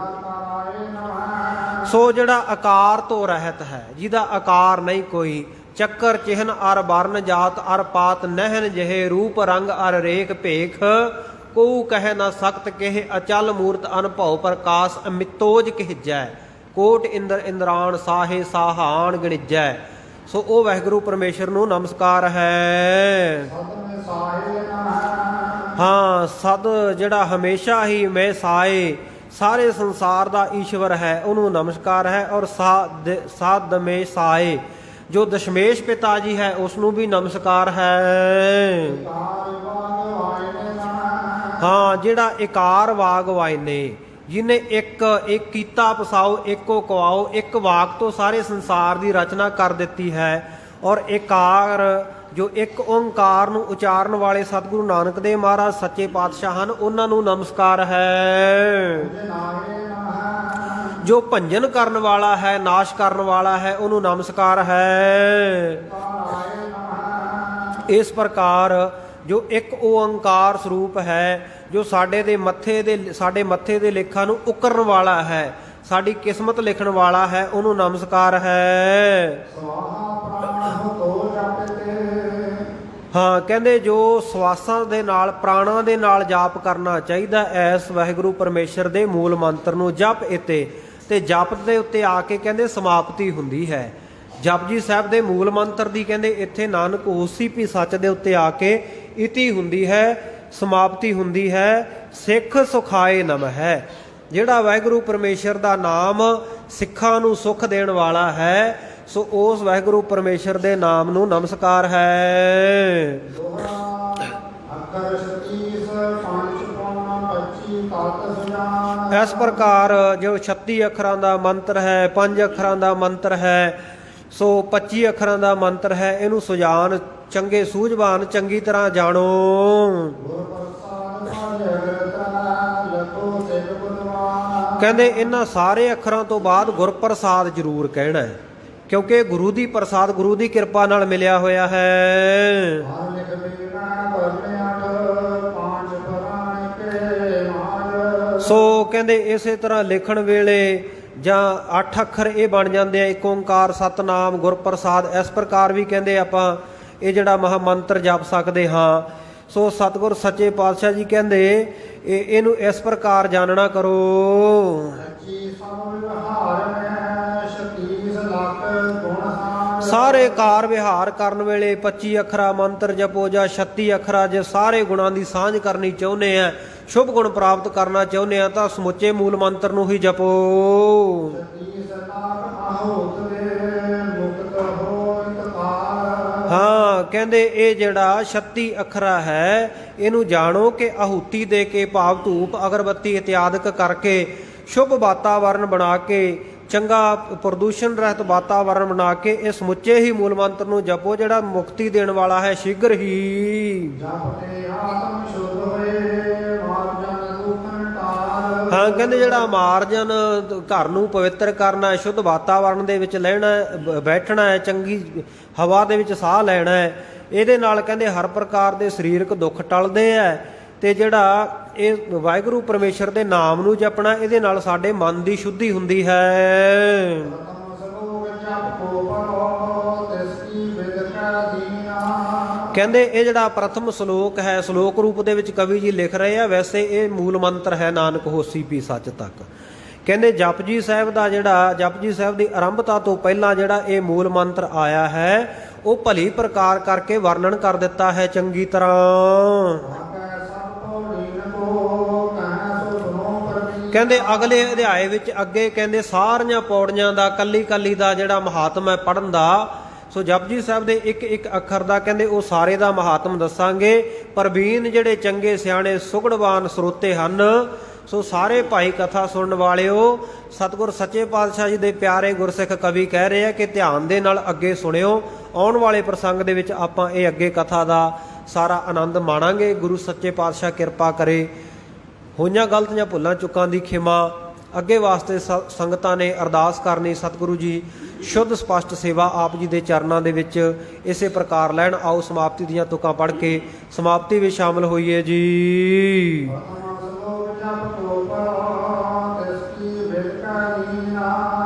Speaker 1: ਸੋ ਜਿਹੜਾ ਆਕਾਰ ਤੋਂ ਰਹਿਤ ਹੈ, ਜਿਹਦਾ ਆਕਾਰ ਨਹੀਂ ਕੋਈ, ਚੱਕਰ ਚਿਹਨ ਅਰ ਵਰਨ ਜਾਤ ਅਰ ਪਾਤ ਨਹਿਨ ਜਿਹੇ, ਰੂਪ ਰੰਗ ਅਰ ਰੇਖ ਭੇਖ, ਕੋ ਕਹਿ ਨਾ ਸਖਤ ਕਹਿ, ਅਚਲ ਮੂਰਤ ਅਨਭਉ ਪ੍ਰਕਾਸ਼, ਅਮਿਤੋਜ ਕਹਿਜੈ, ਕੋਟ ਇੰਦਰ ਇੰਦਰਾਣ ਸਾਹੇ ਸਾਹਾਨ ਗਣਿਜੈ। ਸੋ ਉਹ ਵਾਹਿਗੁਰੂ ਪਰਮੇਸ਼ਰ ਨੂੰ ਨਮਸਕਾਰ ਹੈ। ਹਾਂ, ਸਦ ਜਿਹੜਾ ਹਮੇਸ਼ਾ ਹੀ ਮੈਂ ਸਾਏ, ਸਾਰੇ ਸੰਸਾਰ ਦਾ ਈਸ਼ਵਰ ਹੈ, ਉਹਨੂੰ ਨਮਸਕਾਰ ਹੈ। ਔਰ ਸਾਧ ਮੇ ਸਾਏ, ਜੋ ਦਸ਼ਮੇਸ਼ ਪਿਤਾ ਜੀ ਹੈ, ਉਸ ਨੂੰ ਵੀ ਨਮਸਕਾਰ ਹੈ। ਹਾਂ, ਜਿਹੜਾ ਇਕਾਰ ਵਾਗ ਵਾਇਨੇ, ਜਿਹਨੇ ਇੱਕ ਕੀਤਾ ਪਸਾਓ, ਇੱਕੋ ਕਵਾਓ, ਇੱਕ ਵਾਕ ਤੋਂ ਸਾਰੇ ਸੰਸਾਰ ਦੀ ਰਚਨਾ ਕਰ ਦਿੱਤੀ ਹੈ। ਔਰ ਇਕਾਰ, ਜੋ ਇੱਕ ਓੰਕਾਰ ਨੂੰ ਉਚਾਰਨ ਵਾਲੇ ਸਤਿਗੁਰੂ ਨਾਨਕ ਦੇਵ ਮਹਾਰਾਜ ਸੱਚੇ ਪਾਤਸ਼ਾਹ ਹਨ, ਉਹਨਾਂ ਨੂੰ ਨਮਸਕਾਰ ਹੈ। ਜੋ ਭੰਜਨ ਕਰਨ ਵਾਲਾ ਹੈ, ਨਾਸ਼ ਕਰਨ ਵਾਲਾ ਹੈ, ਉਹਨੂੰ ਨਮਸਕਾਰ ਹੈ। ਇਸ ਪ੍ਰਕਾਰ ਜੋ ਇੱਕ ਓੰਕਾਰ ਸਰੂਪ ਹੈ, ਜੋ ਸਾਡੇ ਮੱਥੇ ਦੇ ਲੇਖਾਂ ਨੂੰ ਉਕਰਨ ਵਾਲਾ ਹੈ, ਸਾਡੀ ਕਿਸਮਤ ਲਿਖਣ ਵਾਲਾ ਹੈ, ਉਹਨੂੰ ਨਮਸਕਾਰ ਹੈ। ਹਾਂ ਕਹਿੰਦੇ ਜੋ ਸਵਾਸਾਂ ਦੇ ਨਾਲ ਪ੍ਰਾਣਾਂ ਦੇ ਨਾਲ ਜਾਪ ਕਰਨਾ ਚਾਹੀਦਾ ਐਸ ਵਾਹਿਗੁਰੂ ਪਰਮੇਸ਼ਰ ਦੇ ਮੂਲ ਮੰਤਰ ਨੂੰ ਜਪ ਇਤੇ, ਤੇ ਜਪ ਦੇ ਉੱਤੇ ਆ ਕੇ ਕਹਿੰਦੇ ਸਮਾਪਤੀ ਹੁੰਦੀ ਹੈ। ਜਪਜੀ ਸਾਹਿਬ ਦੇ ਮੂਲ ਮੰਤਰ ਦੀ ਕਹਿੰਦੇ ਇੱਥੇ ਨਾਨਕ ਹੋਸੀ ਵੀ ਸੱਚ ਦੇ ਉੱਤੇ ਆ ਕੇ ਇਤੀ ਹੁੰਦੀ ਹੈ, ਸਮਾਪਤੀ ਹੁੰਦੀ ਹੈ। ਸਿੱਖ ਸੁਖਾਏ ਨਮ ਹੈ, ਜਿਹੜਾ ਵਾਹਿਗੁਰੂ ਪਰਮੇਸ਼ਰ ਦਾ ਨਾਮ ਸਿੱਖਾਂ ਨੂੰ ਸੁਖ ਦੇਣ ਵਾਲਾ ਹੈ, ਸੋ ਉਸ ਵਾਹਿਗੁਰੂ ਪਰਮੇਸ਼ਰ ਦੇ ਨਾਮ ਨੂੰ ਨਮਸਕਾਰ ਹੈ।
Speaker 2: ਦੋਹਰਾ ਅੱਖਰ ਸਤੀਸ ਪੰਜ ਪੌਣਾ 25 ਤਤ ਸੁਜਾਨ।
Speaker 1: ਇਸ ਪ੍ਰਕਾਰ ਜੋ 36 ਅੱਖਰਾਂ ਦਾ ਮੰਤਰ ਹੈ, 5 ਅੱਖਰਾਂ ਦਾ ਮੰਤਰ ਹੈ, ਸੋ 25 ਅੱਖਰਾਂ ਦਾ ਮੰਤਰ ਹੈ, ਇਹਨੂੰ ਸੁਜਾਨ ਚੰਗੇ ਸੂਝਵਾਨ ਚੰਗੀ ਤਰ੍ਹਾਂ ਜਾਣੋ।
Speaker 2: ਗੁਰ ਪ੍ਰਸਾਦ ਜਗਤ ਲਖੋ ਸਿਖ ਬੁੱਧਵਾਨ।
Speaker 1: ਕਹਿੰਦੇ ਇਹਨਾਂ ਸਾਰੇ ਅੱਖਰਾਂ ਤੋਂ ਬਾਅਦ ਗੁਰਪ੍ਰਸਾਦ ਜ਼ਰੂਰ ਕਹਿਣਾ ਹੈ, ਕਿਉਂਕਿ ਗੁਰੂ ਦੀ ਪ੍ਰਸਾਦ ਗੁਰੂ ਦੀ ਕਿਰਪਾ ਨਾਲ ਮਿਲਿਆ ਹੋਇਆ ਹੈ।
Speaker 2: ਹਰ ਲਿਖ ਬੀਨਾ ਬਰਨੇ ਅਠ ਪੰਜ ਪਰਾਣ ਕੇ ਮਾਰ।
Speaker 1: ਸੋ ਕਹਿੰਦੇ ਇਸੇ ਤਰ੍ਹਾਂ ਲਿਖਣ ਵੇਲੇ ਜਾਂ 8 ਅੱਖਰ ਇਹ ਬਣ ਜਾਂਦੇ ਆ, ਏਕ ਓੰਕਾਰ ਸਤਨਾਮ ਗੁਰਪ੍ਰਸਾਦ। ਇਸ ਪ੍ਰਕਾਰ ਵੀ ਕਹਿੰਦੇ ਆਪਾਂ ਇਹ ਜਿਹੜਾ ਮਹਾ ਮੰਤਰ ਜਪ ਸਕਦੇ ਹਾਂ। ਸੋ ਸਤਿਗੁਰ ਸੱਚੇ ਪਾਤਸ਼ਾਹ ਜੀ ਕਹਿੰਦੇ ਇਹਨੂੰ ਇਸ ਪ੍ਰਕਾਰ ਜਾਣਨਾ ਕਰੋ।
Speaker 2: ਸੱਚੀ ਸਭ ਵਿਵਹਾਰ ਮੈਂ 36 ਲੱਖ ਗੁਣ ਹਨ।
Speaker 1: ਸਾਰੇ ਕਾਰ ਵਿਹਾਰ ਕਰਨ ਵੇਲੇ 25 ਅੱਖਰਾ ਮੰਤਰ ਜਪੋ ਜਾਂ 36 ਅੱਖਰਾ। ਜੇ ਸਾਰੇ ਗੁਣਾਂ ਦੀ ਸਾਂਝ ਕਰਨੀ ਚਾਹੁੰਦੇ ਆ, ਸ਼ੁਭ ਗੁਣ ਪ੍ਰਾਪਤ ਕਰਨਾ ਚਾਹੁੰਦੇ ਆ, ਤਾਂ ਸਮੁੱਚੇ ਮੂਲ ਮੰਤਰ ਨੂੰ ਹੀ ਜਪੋ।
Speaker 2: 36 ਲੱਖ ਆਹੋਤ ਵੇ ਮੁਕਤ ਹੋਇ ਕਾਲ।
Speaker 1: ਹਾਂ ਕਹਿੰਦੇ ਇਹ ਜਿਹੜਾ 36 ਅੱਖਰਾ ਹੈ, ਇਹਨੂੰ ਜਾਣੋ ਕਿ ਆਹੂਤੀ ਦੇ ਕੇ ਭਾਵ ਧੂਪ ਅਗਰਬੱਤੀ ਇਤਿਆਦਿਕ ਕਰਕੇ ਸ਼ੁਭ ਵਾਤਾਵਰਨ ਬਣਾ ਕੇ, ਚੰਗਾ ਪ੍ਰਦੂਸ਼ਣ ਰਹਿਤ ਵਾਤਾਵਰਨ ਬਣਾ ਕੇ ਇਹ ਸਮੁੱਚੇ ਹੀ ਮੂਲ ਮੰਤਰ ਨੂੰ ਜਪੋ, ਜਿਹੜਾ ਮੁਕਤੀ ਦੇਣ ਵਾਲਾ ਹੈ ਸ਼ੀਘਰ ਹੀ।
Speaker 2: ਜਪਤੇ ਆਤਮ ਸ਼ੁੱਧ ਹੋਏ ਮਾਰਜਨ ਦੁਖਨ ਟਾਲ।
Speaker 1: ਹਾਂ ਕਹਿੰਦੇ ਜਿਹੜਾ ਮਾਰਜਨ ਘਰ ਨੂੰ ਪਵਿੱਤਰ ਕਰਨਾ ਹੈ, ਸ਼ੁੱਧ ਵਾਤਾਵਰਨ ਦੇ ਵਿੱਚ ਲੈਣਾ, ਬੈਠਣਾ ਹੈ, ਚੰਗੀ ਹਵਾ ਦੇ ਵਿੱਚ ਸਾਹ ਲੈਣਾ ਹੈ, ਇਹਦੇ ਨਾਲ ਕਹਿੰਦੇ ਹਰ ਪ੍ਰਕਾਰ ਦੇ ਸਰੀਰਕ ਦੁੱਖ ਟਲਦੇ ਹੈ। ਤੇ ਜਿਹੜਾ ਇਹ ਵਾਹਿਗੁਰੂ ਪਰਮੇਸ਼ਰ ਦੇ ਨਾਮ ਨੂੰ ਜਪਣਾ, ਇਹਦੇ ਨਾਲ ਸਾਡੇ ਮਨ ਦੀ ਸ਼ੁੱਧੀ ਹੁੰਦੀ ਹੈ।
Speaker 2: ਪ੍ਰਥਮ ਸਲੋਕ ਜਪ ਕੋ ਪੜੋ ਤਿਸ ਕੀ ਵਿਦ ਕੈ ਦੀਨਾ।
Speaker 1: ਕਹਿੰਦੇ ਇਹ ਜਿਹੜਾ ਪ੍ਰਥਮ ਸ਼ਲੋਕ ਹੈ, ਸ਼ਲੋਕ ਰੂਪ ਦੇ ਵਿੱਚ ਕਵੀ ਜੀ ਲਿਖ ਰਹੇ ਆ, ਵੈਸੇ ਇਹ ਮੂਲ ਮੰਤਰ ਹੈ ਨਾਨਕ ਹੋਸੀ ਪੀ ਸੱਚ ਤੱਕ। ਕਹਿੰਦੇ ਜਪਜੀ ਸਾਹਿਬ ਦਾ ਜਿਹੜਾ ਜਪਜੀ ਸਾਹਿਬ ਦੀ ਆਰੰਭਤਾ ਤੋਂ ਪਹਿਲਾਂ ਜਿਹੜਾ ਇਹ ਮੂਲ ਮੰਤਰ ਆਇਆ ਹੈ, ਉਹ ਭਲੀ ਪ੍ਰਕਾਰ ਕਰਕੇ ਵਰਣਨ ਕਰ ਦਿੱਤਾ ਹੈ ਚੰਗੀ ਤਰ੍ਹਾਂ। ਕਹਿੰਦੇ ਅਗਲੇ ਅਧਿਆਏ ਵਿੱਚ ਅੱਗੇ ਕਹਿੰਦੇ ਸਾਰੀਆਂ ਪੌੜੀਆਂ ਦਾ ਕੱਲੀ ਕੱਲੀ ਦਾ ਜਿਹੜਾ ਮਹਾਤਮ ਹੈ ਪੜ੍ਹਨ ਦਾ। ਸੋ ਜਪਜੀ ਸਾਹਿਬ ਦੇ ਇੱਕ ਇੱਕ ਅੱਖਰ ਦਾ ਕਹਿੰਦੇ ਉਹ ਸਾਰੇ ਦਾ ਮਹਾਤਮ ਦੱਸਾਂਗੇ। ਪ੍ਰਵੀਨ ਜਿਹੜੇ ਚੰਗੇ ਸਿਆਣੇ ਸੁਗੜਵਾਨ ਸਰੋਤੇ ਹਨ, ਸੋ ਸਾਰੇ ਭਾਈ ਕਥਾ ਸੁਣਨ ਵਾਲਿਓ, ਸਤਿਗੁਰ ਸੱਚੇ ਪਾਤਸ਼ਾਹ ਜੀ ਦੇ ਪਿਆਰੇ ਗੁਰਸਿੱਖ ਕਵੀ ਕਹਿ ਰਹੇ ਆ ਕਿ ਧਿਆਨ ਦੇ ਨਾਲ ਅੱਗੇ ਸੁਣਿਓ। ਆਉਣ ਵਾਲੇ ਪ੍ਰਸੰਗ ਦੇ ਵਿੱਚ ਆਪਾਂ ਇਹ ਅੱਗੇ ਕਥਾ ਦਾ ਸਾਰਾ ਆਨੰਦ ਮਾਣਾਂਗੇ। ਗੁਰੂ ਸੱਚੇ ਪਾਤਸ਼ਾਹ ਕਿਰਪਾ ਕਰੇ। ਹੋਈਆਂ ਗਲਤੀਆਂ ਭੁੱਲਾਂ ਚੁੱਕਾਂ ਦੀ ਖਿਮਾ। ਅੱਗੇ ਵਾਸਤੇ ਸੰਗਤਾਂ ਨੇ ਅਰਦਾਸ ਕਰਨੀ, ਸਤਿਗੁਰੂ ਜੀ ਸ਼ੁੱਧ ਸਪਸ਼ਟ ਸੇਵਾ ਆਪ ਜੀ ਦੇ ਚਰਨਾਂ ਦੇ ਵਿੱਚ ਇਸੇ ਪ੍ਰਕਾਰ ਲੈਣ। ਆਓ ਸਮਾਪਤੀ ਦੀਆਂ ਤੁਕਾਂ ਪੜ੍ਹ ਕੇ ਸਮਾਪਤੀ ਵਿੱਚ ਸ਼ਾਮਲ ਹੋਈਏ ਜੀ।
Speaker 2: ਜਪ ਕੋ ਪੜੋ ਤਿਸ ਕੀ ਵਿਦ ਕੈ ਦੀਨਾ।